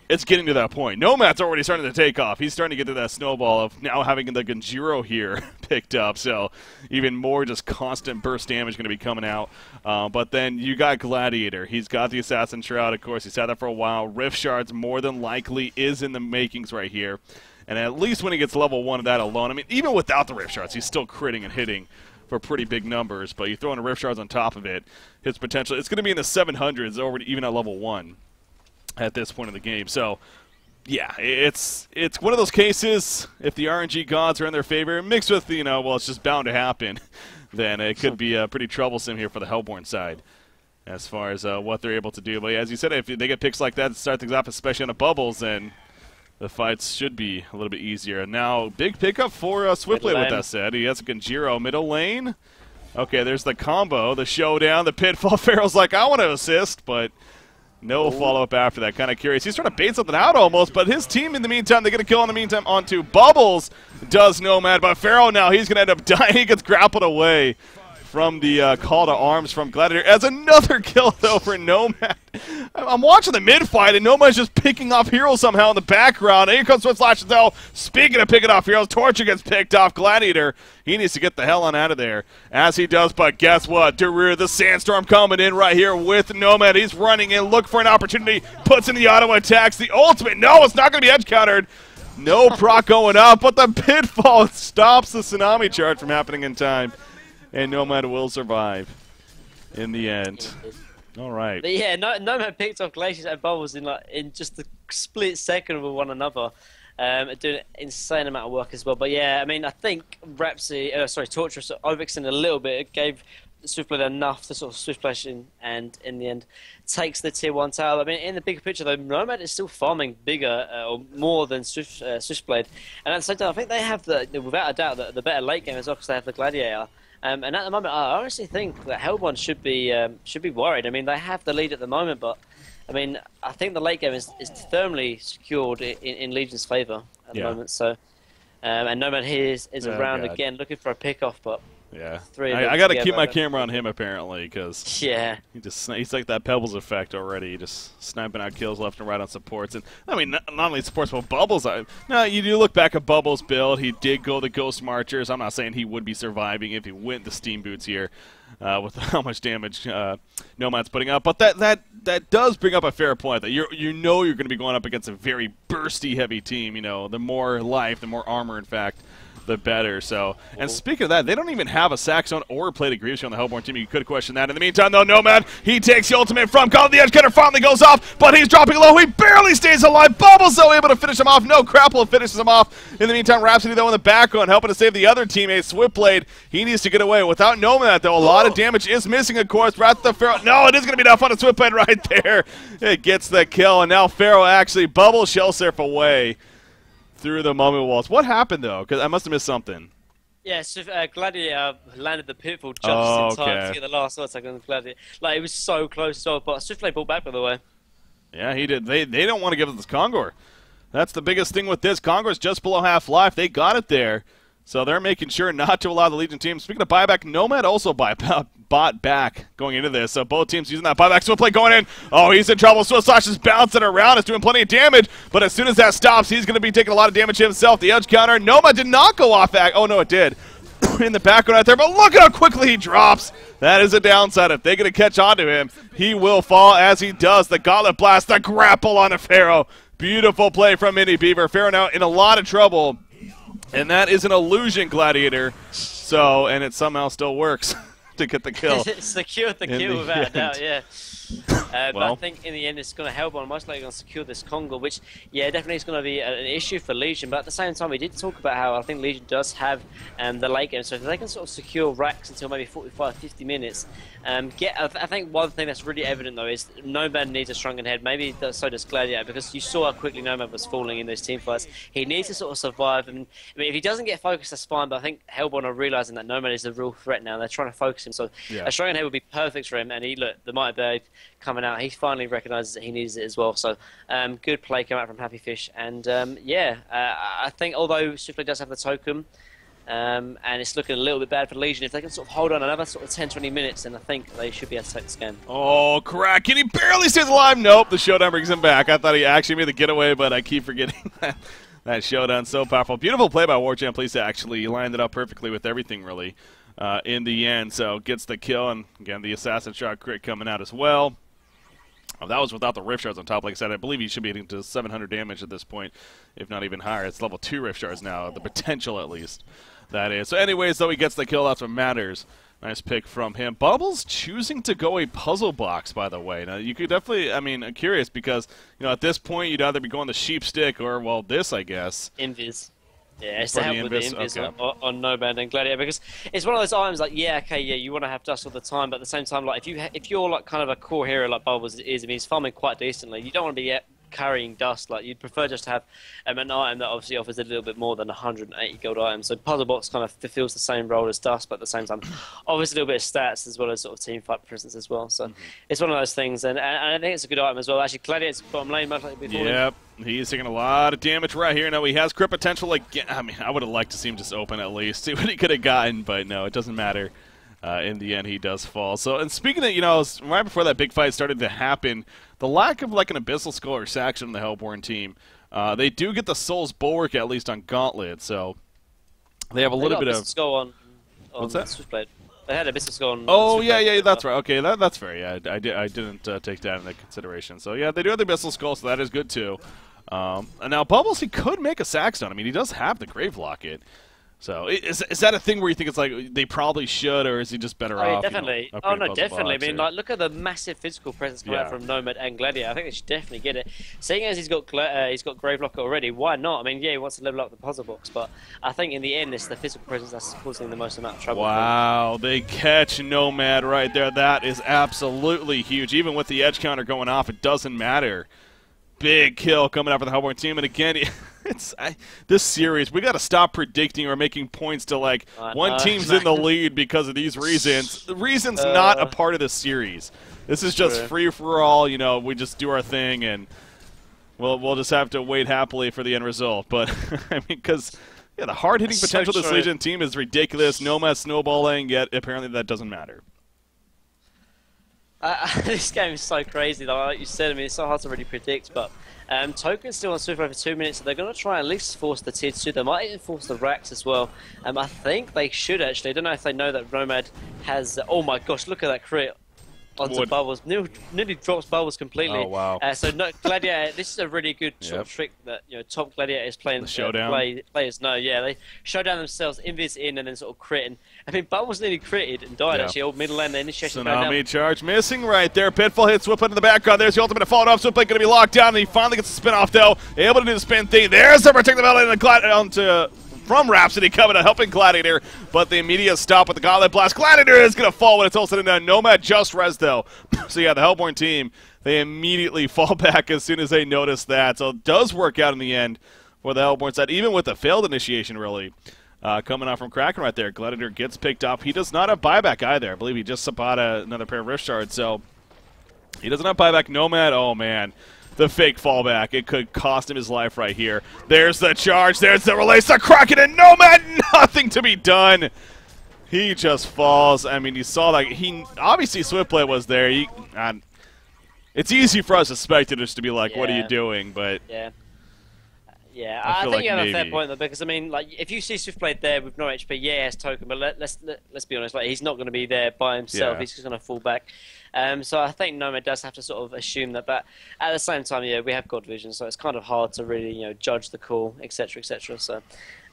it's getting to that point. Nomad's already starting to take off. He's starting to get to that snowball of now having the Genjiro here picked up. So even more just constant burst damage going to be coming out. But then you got Gladiator. He's got the Assassin Shroud, of course. He's had that for a while. Rift Shards more than likely is in the makings right here. And at least when he gets level 1 of that alone, I mean, even without the Rift Shards, he's still critting and hitting for pretty big numbers. But you throw in the Rift Shards on top of it, his potential, it's going to be in the 700s over even at level 1. At this point in the game. So, yeah, it's one of those cases, if the RNG gods are in their favor, mixed with, you know, well, it's just bound to happen, then it could be pretty troublesome here for the Hellborn side as far as what they're able to do. But yeah, as you said, if they get picks like that to start things off, especially on the bubbles, then the fights should be a little bit easier. And now, big pickup for Swiftblade with that said. He has a Genjiro middle lane. Okay, there's the combo, the showdown, the pitfall. Pharaoh's like, I want to assist, but no follow-up after that. Kind of curious. He's trying to bait something out almost, but his team in the meantime, they get a kill in the meantime onto Bubbles. Does Nomad, but Pharaoh now, he's going to end up dying. He gets grappled away from the call to arms from Gladiator. As another kill, though, for Nomad. I'm watching the mid-fight, and Nomad's just picking off heroes somehow in the background. And here comes Swift Slash, though. Speaking of picking off heroes, Torture gets picked off. Gladiator, he needs to get the hell on out of there. As he does, but guess what? Darude, the Sandstorm coming in right here with Nomad. He's running in, look for an opportunity, puts in the auto attacks. The ultimate, no, it's not going to be edge countered. No proc going up, but the pitfall stops the tsunami charge from happening in time. And Nomad will survive in the end. All right. But yeah, Nomad picked off Glaciers and Bubbles in just a split second of one another. Doing an insane amount of work as well. But yeah, I mean, I think Torture overextended a little bit. It gave Swiftblade enough to sort of Swift Flash in, and in the end takes the tier 1 tower. I mean, in the bigger picture though, Nomad is still farming bigger or more than Swiftblade. And at the same time, I think they have without a doubt the better late game as well because they have the Gladiator. And at the moment, I honestly think that Hellborn should be worried. I mean, they have the lead at the moment, but I mean, I think the late game is firmly secured in Legion's favour at the moment. So, and Nomad here is around again, looking for a pick-off, but yeah, I got to keep my camera on him apparently because he's like that Pebbles effect already, just sniping out kills left and right on supports. And I mean, not only supports but Bubbles. Now you do look back at Bubbles' build. He did go the Ghost Marchers. I'm not saying he would be surviving if he went the Steam Boots here with how much damage Nomad's putting up. But that does bring up a fair point that you know you're going to be going up against a very bursty heavy team. You know, the more life, the more armor, in fact, the better. So, and speaking of that, they don't even have a Saxon or a Plate of Grievous on the Hellborn team. You could question that. In the meantime, though, Nomad, he takes the ultimate from Call. The edge cutter finally goes off, but he's dropping low. He barely stays alive. Bubbles, though, able to finish him off. No, Crapple finishes him off. In the meantime, Rhapsody, though, in the background, helping to save the other teammate, Swiftblade. He needs to get away. Without Nomad, though, a lot of damage is missing, of course. Wrath the Pharaoh. No, it is going to be enough on a Swiftblade right there. It gets the kill, and now Pharaoh actually Bubbles Shell Surf away through the mummy walls. What happened, though? Because I must have missed something. Yeah, so Gladiator landed the pitfall just in time to get the last one second on Gladiator. Like, it was so close as well, but Swiftblade pulled back, by the way. Yeah, he did. They don't want to give us this Kongor. That's the biggest thing with this. Kongor's just below half-life. They got it there. So they're making sure not to allow the Legion team. Speaking of buyback, Nomad also bought back going into this. So both teams using that buyback. Swiftblade going in. Oh, he's in trouble. Swift Slash is bouncing around. It's doing plenty of damage. But as soon as that stops, he's going to be taking a lot of damage himself. The edge counter. Nomad did not go off. Oh, no, it did. In the background right there. But look at how quickly he drops. That is a downside. If they're going to catch on to him, he will fall as he does. The Gauntlet Blast, the grapple on a Pharaoh. Beautiful play from Mini Beaver. Pharaoh now in a lot of trouble. And that is an illusion, Gladiator. So, and it somehow still works to get the kill. Secured the kill without a doubt, yeah. But I think in the end it's going to help on most likely going to secure this Kongor, which, yeah, definitely is going to be an issue for Legion. But at the same time, we did talk about how I think Legion does have the late game. So if they can sort of secure racks until maybe 45, 50 minutes, I think one thing that's really evident, though, is Nomad needs a stronger head. Maybe so does Gladiator, because you saw how quickly Nomad was falling in those team fights. He needs to sort of survive. And I mean, if he doesn't get focused, that's fine. But I think Hellborn are realizing that Nomad is the real threat now. They're trying to focus him. So a stronger head would be perfect for him. And the Mighty Bird coming out, he finally recognises that he needs it as well. So good play coming out from Happy Fish. And I think although Swiftblade does have the token, And it's looking a little bit bad for Legion. If they can sort of hold on another sort of 10-20 minutes, then I think they should be able to take this game. Oh, crack. Can he barely stays alive? Nope, the showdown brings him back. I thought he actually made the getaway, but I keep forgetting that showdown. So powerful. Beautiful play by Warjam Police, actually. He lined it up perfectly with everything, really, in the end. So gets the kill, and again, the Assassin Shot crit coming out as well. Oh, that was without the Rift Shards on top. Like I said, I believe he should be getting to 700 damage at this point, if not even higher. It's level 2 Rift Shards now, the potential at least. That is. So anyways, though, he gets the kill. That's what matters. Nice pick from him. Bubbles choosing to go a puzzle box, by the way. Now, you could definitely, I mean, I'm curious because, you know, at this point, you'd either be going the sheep stick or, well, this, I guess. Invis. Yeah, it's to help with the Invis okay. on Nomad and Gladiator, because it's one of those items like, yeah, okay, yeah, you want to have dust all the time, but at the same time, like, if you're like kind of a core hero like Bubbles is, I mean, he's farming quite decently, you don't want to be carrying dust. Like, you'd prefer just to have an item that obviously offers a little bit more than 180 gold items. So Puzzle Box kind of fulfills the same role as dust, but at the same time offers a little bit of stats as well as sort of team fight presence as well. So it's one of those things, and I think it's a good item as well. Actually, Gladiator's bottom lane, much like before. Yep, he's taking a lot of damage right here. Now he has crit potential again. I mean, I would have liked to see him just open at least, see what he could have gotten, but no, it doesn't matter. In the end, he does fall. So, and speaking of, you know, right before that big fight started to happen, the lack of like an Abyssal Skull or Saxon on the Hellborn team, they do get the Soul's Bulwark at least on Gauntlet, so they have a little bit of. Skull on what's that? Switchblade. They had Abyssal Skull on. Oh yeah, that's right. Okay, that's fair. Yeah, I didn't take that into consideration. So yeah, they do have the Abyssal Skull, so that is good too. And now Bubbles, he could make a Saxon. I mean, he does have the Grave Locket. So is that a thing where you think it's like they probably should, or is he just better off? Definitely. You know, no, definitely. I mean, or... like, look at the massive physical presence coming out from Nomad and Gladiator. I think they should definitely get it. Seeing as he's got Grave Locker already, why not? I mean, yeah, he wants to level up the puzzle box, but I think in the end, it's the physical presence that's causing the most amount of trouble. Wow, they catch Nomad right there. That is absolutely huge. Even with the edge counter going off, it doesn't matter. Big kill coming out for the Hellborn team, and again, this series, we got to stop predicting or making points to like one team's in the lead because of these reasons. The reason's not a part of this series. This is just free for all. You know, we just do our thing, and we'll just have to wait happily for the end result. But I mean, because the hard hitting potential of this Legion team is ridiculous. Nomad snowballing, yet apparently that doesn't matter. This game is so crazy, though. Like you said, I mean, it's so hard to really predict, but Token's still on Swift for 2 minutes, so they're going to try and at least force the tier 2. They might even force the racks as well. I think they should, actually. I don't know if they know that Nomad has... oh my gosh, look at that crit onto Bubbles. Nearly drops Bubbles completely. Oh, wow. So Gladiator, this is a really good sort of trick that top Gladiator is playing. The showdown. Players know, yeah. They showdown themselves, invis in, and then sort of crit. And, I mean, Bubbles nearly critted and died, actually. Old middle lane, the initiation. Tsunami charge missing right there. Pitfall hit Swiplet in the background. There's the ultimate followed off. Swiplet going to be locked down, and he finally gets the spin off, though. Able to do the spin thing. There's the protect the melee and the onto... from Rhapsody coming to helping Gladiator, but the immediate stop with the Gauntlet Blast. Gladiator is going to fall when it's all said and done. Nomad just res, though. So, yeah, the Hellborn team, they immediately fall back as soon as they notice that. So it does work out in the end for the Hellborn side, even with the failed initiation, really, coming out from Kraken right there. Gladiator gets picked up. He does not have buyback either. I believe he just bought another pair of Rift Shards, so he doesn't have buyback. Nomad, oh, man. The fake fallback. It could cost him his life right here. There's the charge. There's the release. The Kraken and Nomad. Nothing to be done. He just falls. I mean, you saw that. Obviously, Swiftblade was there. It's easy for us to spectators to be like, what are you doing? But yeah, I think you have a fair point, though, because, I mean, like, if you see Swiftblade there with no HP, yeah, he has token, but let's be honest, like, he's not going to be there by himself. He's just going to fall back. So I think Nomad does have to sort of assume that, but at the same time, we have God Vision, so it's kind of hard to really, judge the call, etc., etc. So,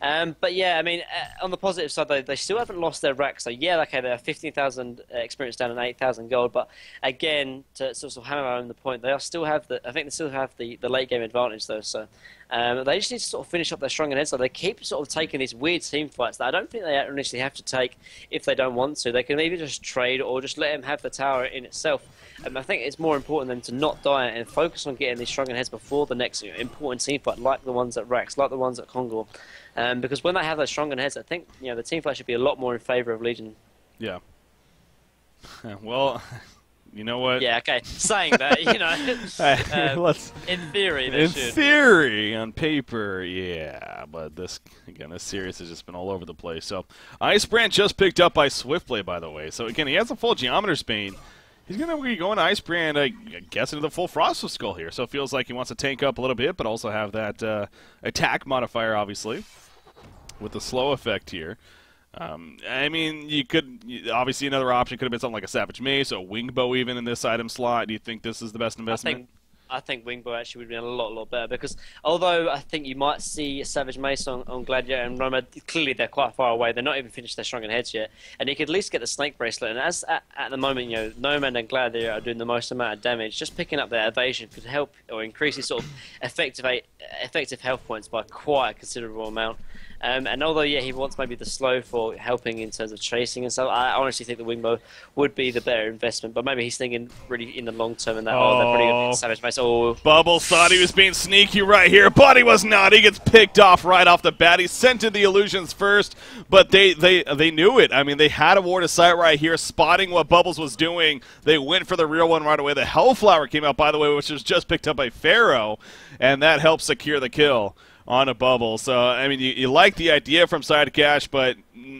but yeah, I mean, on the positive side, they still haven't lost their rack. So yeah, okay, they have 15,000 experience down and 8,000 gold, but again, to sort of hammer home the point, I think they still have the late game advantage though. So. They just need to sort of finish up their strong head. So they keep sort of taking these weird team fights that I don't think they initially have to take if they don't want to. They can maybe just trade or just let him have the tower in itself. I think it's more important than to not die and focus on getting these strong heads before the next important team fight, like the ones at Rax, like the ones at Kongor. Because when they have those strong heads, I think the team fight should be a lot more in favour of Legion. Yeah. Well. you know what? Yeah, okay. Saying that, you know, Let's. in theory, they In should. theory, on paper, yeah, but this series has just been all over the place. So, Icebrand just picked up by Swiftblade, by the way. So again, he has a full Geometer's Bane. He's going to be going to Icebrand, I guess, into the full Frost Skull here. So it feels like he wants to tank up a little bit, but also have that attack modifier, obviously, with the slow effect here. I mean, obviously another option could have been something like a Savage Mace, or a Wingbow even in this item slot. Do you think this is the best investment? I think Wingbow actually would have been a lot better, because although I think you might see a Savage Mace on Gladiator and Nomad, clearly they're quite far away. They're not even finished their Shrunken Heads yet, and you could at least get the Snake Bracelet. And as at the moment, you know, Nomad and Gladiator are doing the most amount of damage. Just picking up their evasion could help or increase his sort of effective health points by quite a considerable amount. And although, yeah, he wants maybe the slow for helping in terms of chasing and stuff, I honestly think the Wingbow would be the better investment. But maybe he's thinking really in the long term, and that, they're pretty good at Savage Mace. Oh, Bubbles thought he was being sneaky right here, but he was not. He gets picked off right off the bat. He scented the illusions first, but they knew it. I mean, they had a Ward of Sight right here, spotting what Bubbles was doing. They went for the real one right away. The Hellflower came out, by the way, which was just picked up by Pharaoh, and that helped secure the kill on a Bubble. So, I mean, you like the idea from Side Cash, but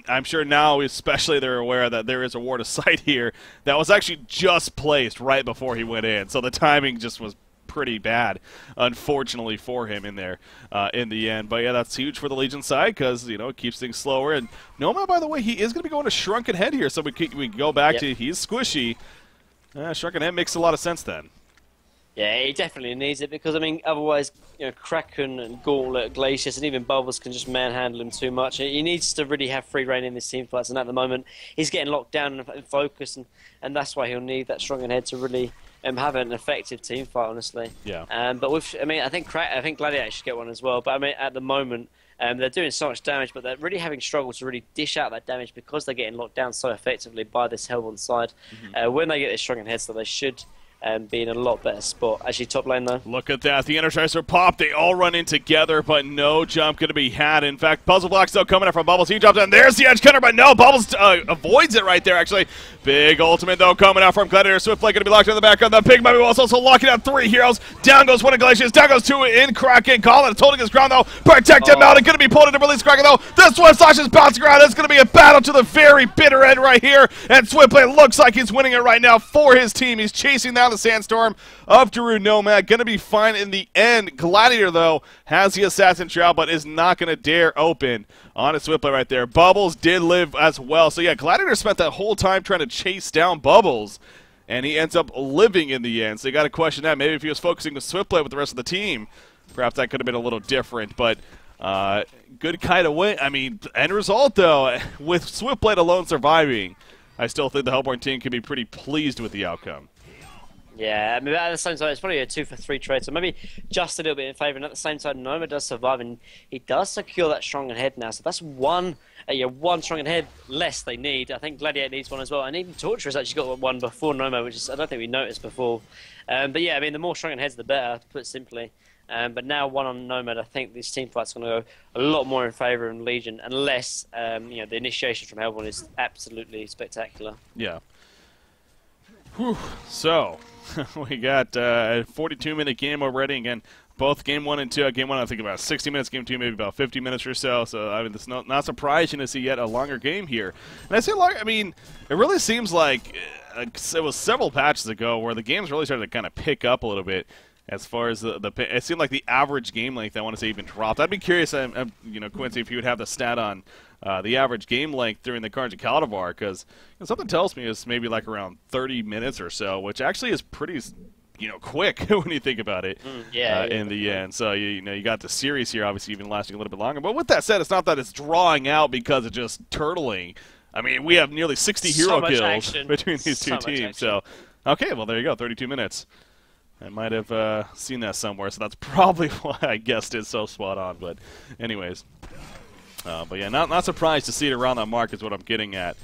I'm sure now especially they're aware that there is a Ward of Sight here that was actually just placed right before he went in. So the timing just was pretty bad, unfortunately, for him in there in the end. But yeah, that's huge for the Legion side because, you know, it keeps things slower. And Nomad, by the way, he is going to be going to Shrunken Head here, so we go back to he's squishy. Shrunken Head makes a lot of sense then. yeah, he definitely needs it, because I mean, otherwise, you know, Kraken and Gauntlet, Glacius, and even Bubbles can just manhandle him too much. He needs to really have free reign in this team fights, and at the moment, he's getting locked down and focused, and that's why he'll need that Shrunken Head to really have an effective team fight, honestly. Yeah. But I mean, I think Gladiator should get one as well. But I mean, at the moment, they're doing so much damage, but they're really having struggled to really dish out that damage because they're getting locked down so effectively by this Hellborn side. When they get this Shrunken Head, so they should be in a lot better spot. Actually, top lane though. Look at that. The Energizer pop. They all run in together, but no jump going to be had. In fact, Puzzle Block still coming up from Bubbles. He drops in. There's the edge cutter, but no. Bubbles avoids it right there, actually. Big ultimate, though, coming out from Gladiator. Swiftblade going to be locked in the background. The Big Mummy Wall's also locking out 3 heroes. Down goes one of Glacius. Down goes 2 in Kraken. Colin is holding his ground, though. Protect him out. Going to be pulled into release Kraken, though. This one Slash is bouncing around. It's going to be a battle to the very bitter end right here. And Swiftblade looks like he's winning it right now for his team. He's chasing down the Sandstorm of Daru Nomad. Going to be fine in the end. Gladiator, though, has the Assassin Shroud, but is not going to dare open on a Swiftblade right there. Bubbles did live as well. So, yeah, Gladiator spent that whole time trying to chase down Bubbles, and he ends up living in the end. So you got to question that. Maybe if he was focusing with Swiftblade with the rest of the team, perhaps that could have been a little different. But good kind of win. I mean, end result, though, with Swiftblade alone surviving, I still think the Hellborn team can be pretty pleased with the outcome. Yeah, I mean, at the same time, it's probably a 2-for-3 trade, so maybe just a little bit in favour. And at the same time, Noma does survive, and he does secure that Shrunken Head now. So that's one Shrunken Head less they need. I think Gladiator needs one as well, and even Torture has actually got one before Noma, which is I don't think we noticed before. But yeah, I mean, the more Shrunken Heads, the better, to put it simply. But now one on Nomad, I think this team fight's going to go a lot more in favour of Legion, unless you know, the initiation from Hellborn is absolutely spectacular. Yeah. Whew. So we got a 42-minute game already. Again, both game 1 and 2. Game 1, I think about 60 minutes. Game 2, maybe about 50 minutes or so. So I mean, it's not surprising to see yet a longer game here. And I say long. I mean, it really seems like it was several patches ago where the games really started to kind of pick up a little bit. As far as it seemed like the average game length, I want to say, even dropped. I'd be curious, you know, Quincy, if you would have the stat on the average game length during the Carnage of Caldivar, because something tells me it's maybe like around 30 minutes or so, which actually is pretty, you know, quick when you think about it. In the end. So you know, you got the series here, obviously, even lasting a little bit longer. But with that said, it's not that it's drawing out because it's just turtling. I mean, we have nearly 60 hero kills between these two teams. So, okay, well there you go, 32 minutes. I might have seen that somewhere, so that's probably why I guessed it so spot on. But anyways, but yeah, not surprised to see it around that mark is what I'm getting at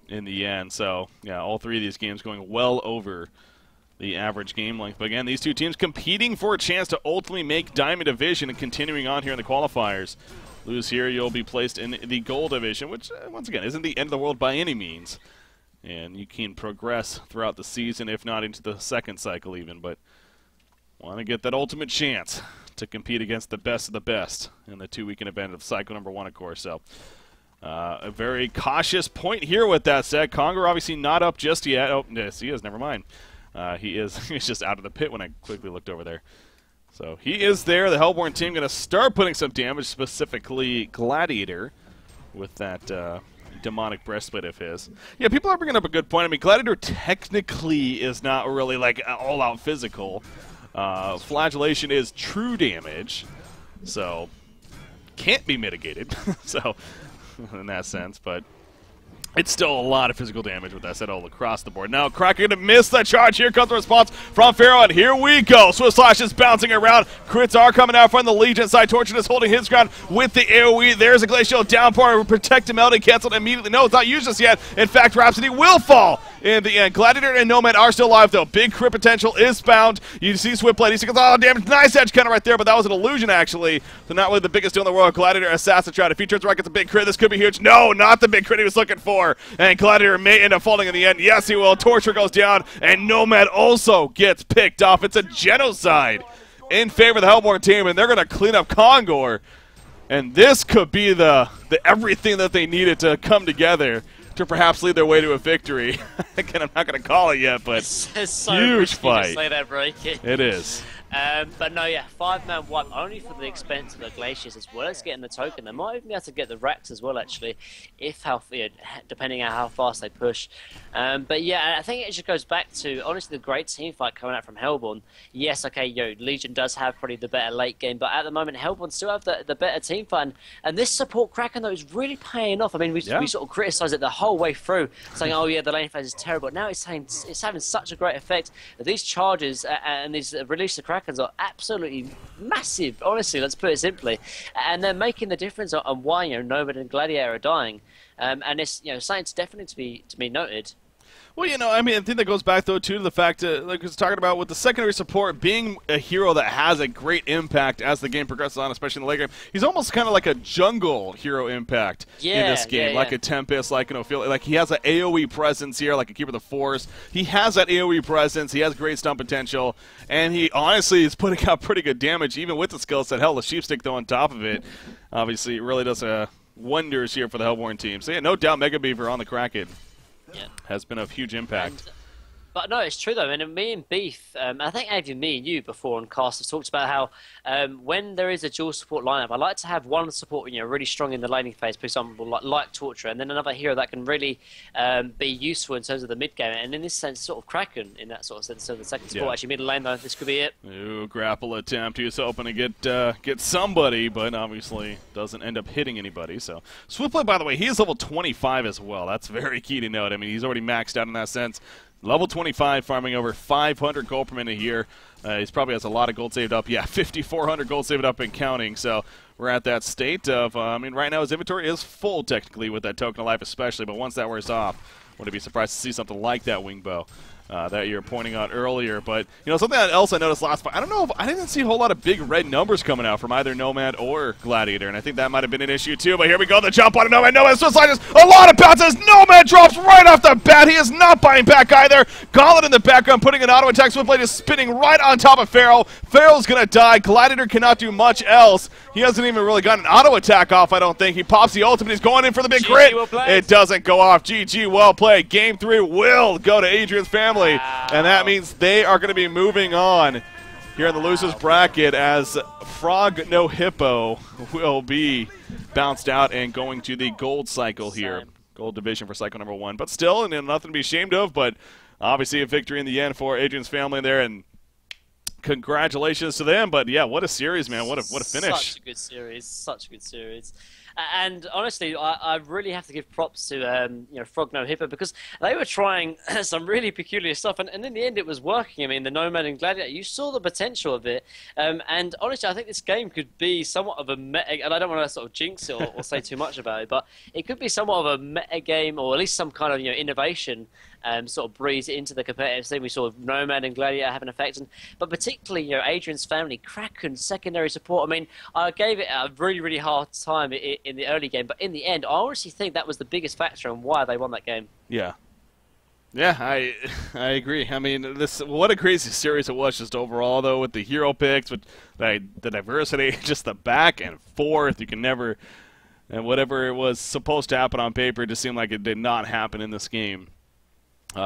in the end. So yeah, all 3 of these games going well over the average game length. But again, these two teams competing for a chance to ultimately make Diamond Division and continuing on here in the qualifiers. Lose here, you'll be placed in the Gold Division, which once again isn't the end of the world by any means. and you can progress throughout the season, if not into the second cycle even. But want to get that ultimate chance to compete against the best of the best in the 2-weekend event of cycle number 1, of course. So a very cautious point here with that said. Conger obviously not up just yet. Oh, yes, he is. Never mind. He's just out of the pit when I quickly looked over there. So he is there. The Hellborn team going to start putting some damage, specifically Gladiator, with that demonic breastplate of his. Yeah, people are bringing up a good point. I mean, Gladiator technically is not really like all-out physical. Flagellation is true damage, so can't be mitigated. So in that sense, but it's still a lot of physical damage with that set all across the board. Now, Kraken going to miss the charge. Here comes the response from Pharaoh, and here we go. Swift Slash is bouncing around. Crits are coming out from the Legion side. Torture is holding his ground with the AoE. There's a Glacial Downpour. Protect him. Melody canceled immediately. No, it's not used just yet. In fact, Rhapsody will fall in the end. Gladiator and Nomad are still alive, though. Big crit potential is found. You see Swiftblade. He goes, oh, damn, nice edge counter right there, but that was an illusion, actually. So not really the biggest deal in the world. Gladiator Assassin Shroud. If he turns right, gets a big crit. This could be huge. No, not the big crit he was looking for. And Gladiator may end up falling in the end. Yes, he will. Torture goes down, and Nomad also gets picked off. It's a genocide in favor of the Hellborn team, and they're going to clean up Kongor. And this could be the everything that they needed to come together to perhaps lead their way to a victory. Again, I'm not going to call it yet, but it's so huge fight. To say that, break. It is. But no, yeah, 5-man wipe only for the expense of the Glaciers as well as getting the token. They might even be able to get the racks as well, actually, if depending on how fast they push. But yeah, I think it just goes back to honestly the great team fight coming out from Hellborn. Yes, okay, Legion does have probably the better late game, but at the moment Hellborn still have the better team fight. And this support Kraken though is really paying off. I mean, we sort of criticised it the whole way through, saying, oh yeah, the lane phase is terrible. Now it's saying it's having such a great effect. These charges and these release of Krakens are absolutely massive, honestly, let's put it simply. And they're making the difference on why, Nomad and Gladiator are dying. And it's, something definitely to be noted. Well, I mean, I think that goes back, though, too, to the fact that, like I was talking about, with the secondary support being a hero that has a great impact as the game progresses on, especially in the late game. He's almost kind of like a jungle hero impact in this game, like a Tempest, like an Ophelia. Like, he has an AoE presence here, like a Keeper of the Forest. He has that AoE presence. He has great stun potential, and he honestly is putting out pretty good damage, even with the skill set. Hell, the Sheepstick, though, on top of it, obviously, it really does wonders here for the Hellborn team. So, yeah, no doubt Mega Beaver on the Kraken. Yeah. Has been of huge impact. But no, it's true though. And me and Beef, I think even me and you before on cast have talked about how when there is a dual support lineup, I like to have one support really strong in the laning phase, for example, like Torture, and then another hero that can really be useful in terms of the mid game. And in this sense, sort of Kraken in that sort of sense. So the second support actually mid lane though, this could be it. Ooh, grapple attempt. He was hoping to get somebody, but obviously doesn't end up hitting anybody. So Swiftblade, by the way, he is level 25 as well. That's very key to note. I mean, he's already maxed out in that sense. Level 25, farming over 500 gold per minute here. He probably has a lot of gold saved up. Yeah, 5,400 gold saved up and counting. So we're at that state of, I mean, right now his inventory is full technically with that Token of Life especially, but once that wears off, wouldn't be surprised to see something like that wing bow that you were pointing out earlier. But, something else I noticed last fight, I don't know if I didn't see a whole lot of big red numbers coming out from either Nomad or Gladiator, and I think that might have been an issue too. But here we go, the jump on Nomad. Nomad Swiss Sliders, a lot of bounces. Nomad drops right off the bat. He is not buying back either. Gauntlet in the background, putting an auto attack. Swiftblade is spinning right on top of Pharaoh. Pharaoh's going to die. Gladiator cannot do much else. He hasn't even really gotten an auto attack off, I don't think. He pops the ultimate. He's going in for the big crit. Well, it doesn't go off. GG, well played. Game 3 will go to Adrian's family. Wow. And that means they are going to be moving on here in the losers bracket as Frog No Hippo will be bounced out and going to the gold cycle here. Gold division for cycle number 1. But still, nothing to be ashamed of, but obviously a victory in the end for Adrian's family there, and congratulations to them. But yeah, what a series, man. What a finish. Such a good series. Such a good series. And honestly, I really have to give props to Frog No Hippo, because they were trying some really peculiar stuff, and in the end it was working. I mean, the Nomad and Gladiator, you saw the potential of it. And honestly, I think this game could be somewhat of a meta, and I don't want to sort of jinx it or say too much about it, but it could be somewhat of a meta game, or at least some kind of innovation. Sort of breeze into the competitive scene. We saw Nomad and Gladiator have an effect, but particularly Adrian's family, Kraken, secondary support. I mean, I gave it a really, really hard time in the early game, but in the end, I honestly think that was the biggest factor in why they won that game. Yeah. Yeah, I agree. I mean, what a crazy series it was just overall, though, with the hero picks, with the diversity, just the back and forth. You can never, and whatever it was supposed to happen on paper, it just seemed like it did not happen in this game.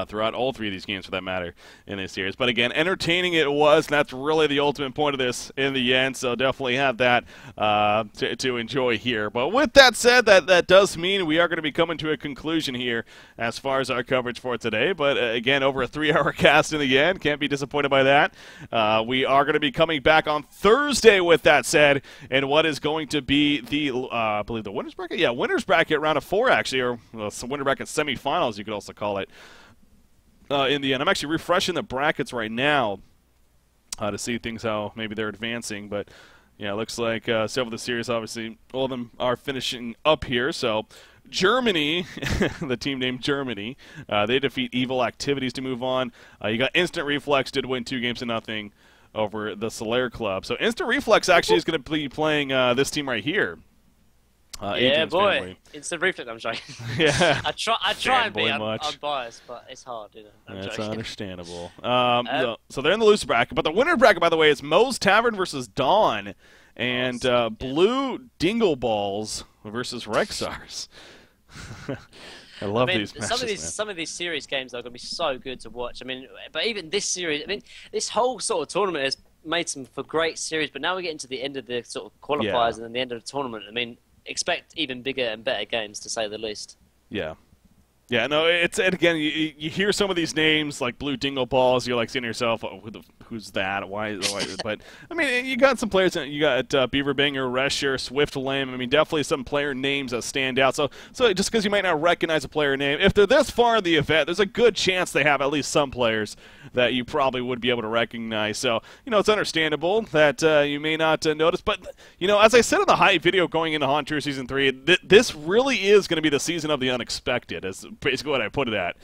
Throughout all three of these games, for that matter, in this series. But again, entertaining it was, and that's really the ultimate point of this in the end, so definitely have that to enjoy here. But with that said, that does mean we are going to be coming to a conclusion here as far as our coverage for today. But again, over a 3-hour cast in the end. Can't be disappointed by that. We are going to be coming back on Thursday, with that said, and what is going to be the, I believe the winner's bracket? Yeah, winner's bracket round of 4, actually, or winner bracket semifinals, you could also call it. In the end, I'm actually refreshing the brackets right now to see things how maybe they're advancing. But yeah, it looks like several of the series, obviously, all of them are finishing up here. So Germany, the team named Germany, they defeat Evil Activities to move on. You got Instant Reflex, did win 2-0 over the Solaire Club. So Instant Reflex actually is going to be playing this team right here. Yeah, boy. Family. Instant Reflex, I'm joking. Yeah. I try and be much. unbiased, but it's hard, you know. That's understandable. So they're in the loser bracket. But the winner bracket, by the way, is Moe's Tavern versus Dawn, and Blue Dingleballs versus Rexars. I love these matches, some of these series games are going to be so good to watch. I mean, but even this series, I mean, this whole sort of tournament has made some for great series, but now we're getting to the end of the sort of qualifiers and then the end of the tournament. I mean, expect even bigger and better games, to say the least. Yeah. Yeah, no, and again, you hear some of these names, like Blue Dingle Balls, you're like saying to yourself, oh, who's that? Why? But, I mean, you got some players, you got Beaver Banger, Resher, Swift Lame, I mean, definitely some player names that stand out. So just because you might not recognize a player name, if they're this far in the event, there's a good chance they have at least some players that you probably would be able to recognize. So, it's understandable that you may not notice. But, as I said in the hype video going into Haunter Season 3, this really is going to be the season of the unexpected, as basically what I put it at.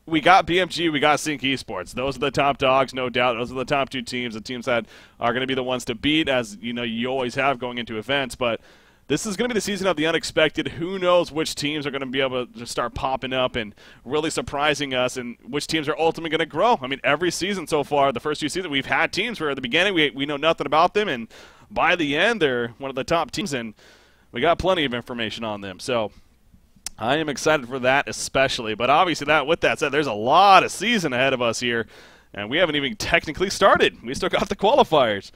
We got BMG, we got Sync Esports. Those are the top dogs, no doubt. Those are the top 2 teams, the teams that are going to be the ones to beat, as you always have going into events. But this is going to be the season of the unexpected. Who knows which teams are going to be able to start popping up and really surprising us, and which teams are ultimately going to grow. I mean, every season so far, the first 2 seasons, we've had teams where at the beginning we know nothing about them, and by the end they're one of the top teams, and we got plenty of information on them. So I am excited for that especially. But obviously, with that said, there's a lot of season ahead of us here, and we haven't even technically started. We still got the qualifiers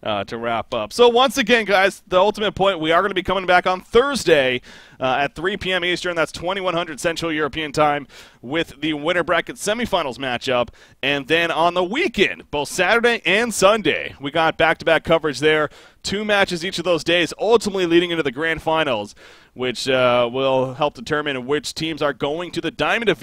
to wrap up. So once again, guys, the ultimate point, we are going to be coming back on Thursday at 3 p.m. Eastern. That's 2100 Central European Time, with the winner bracket semifinals matchup. And then on the weekend, both Saturday and Sunday, we got back-to-back coverage there. 2 matches each of those days, ultimately leading into the grand finals, which will help determine which teams are going to the Diamond Division.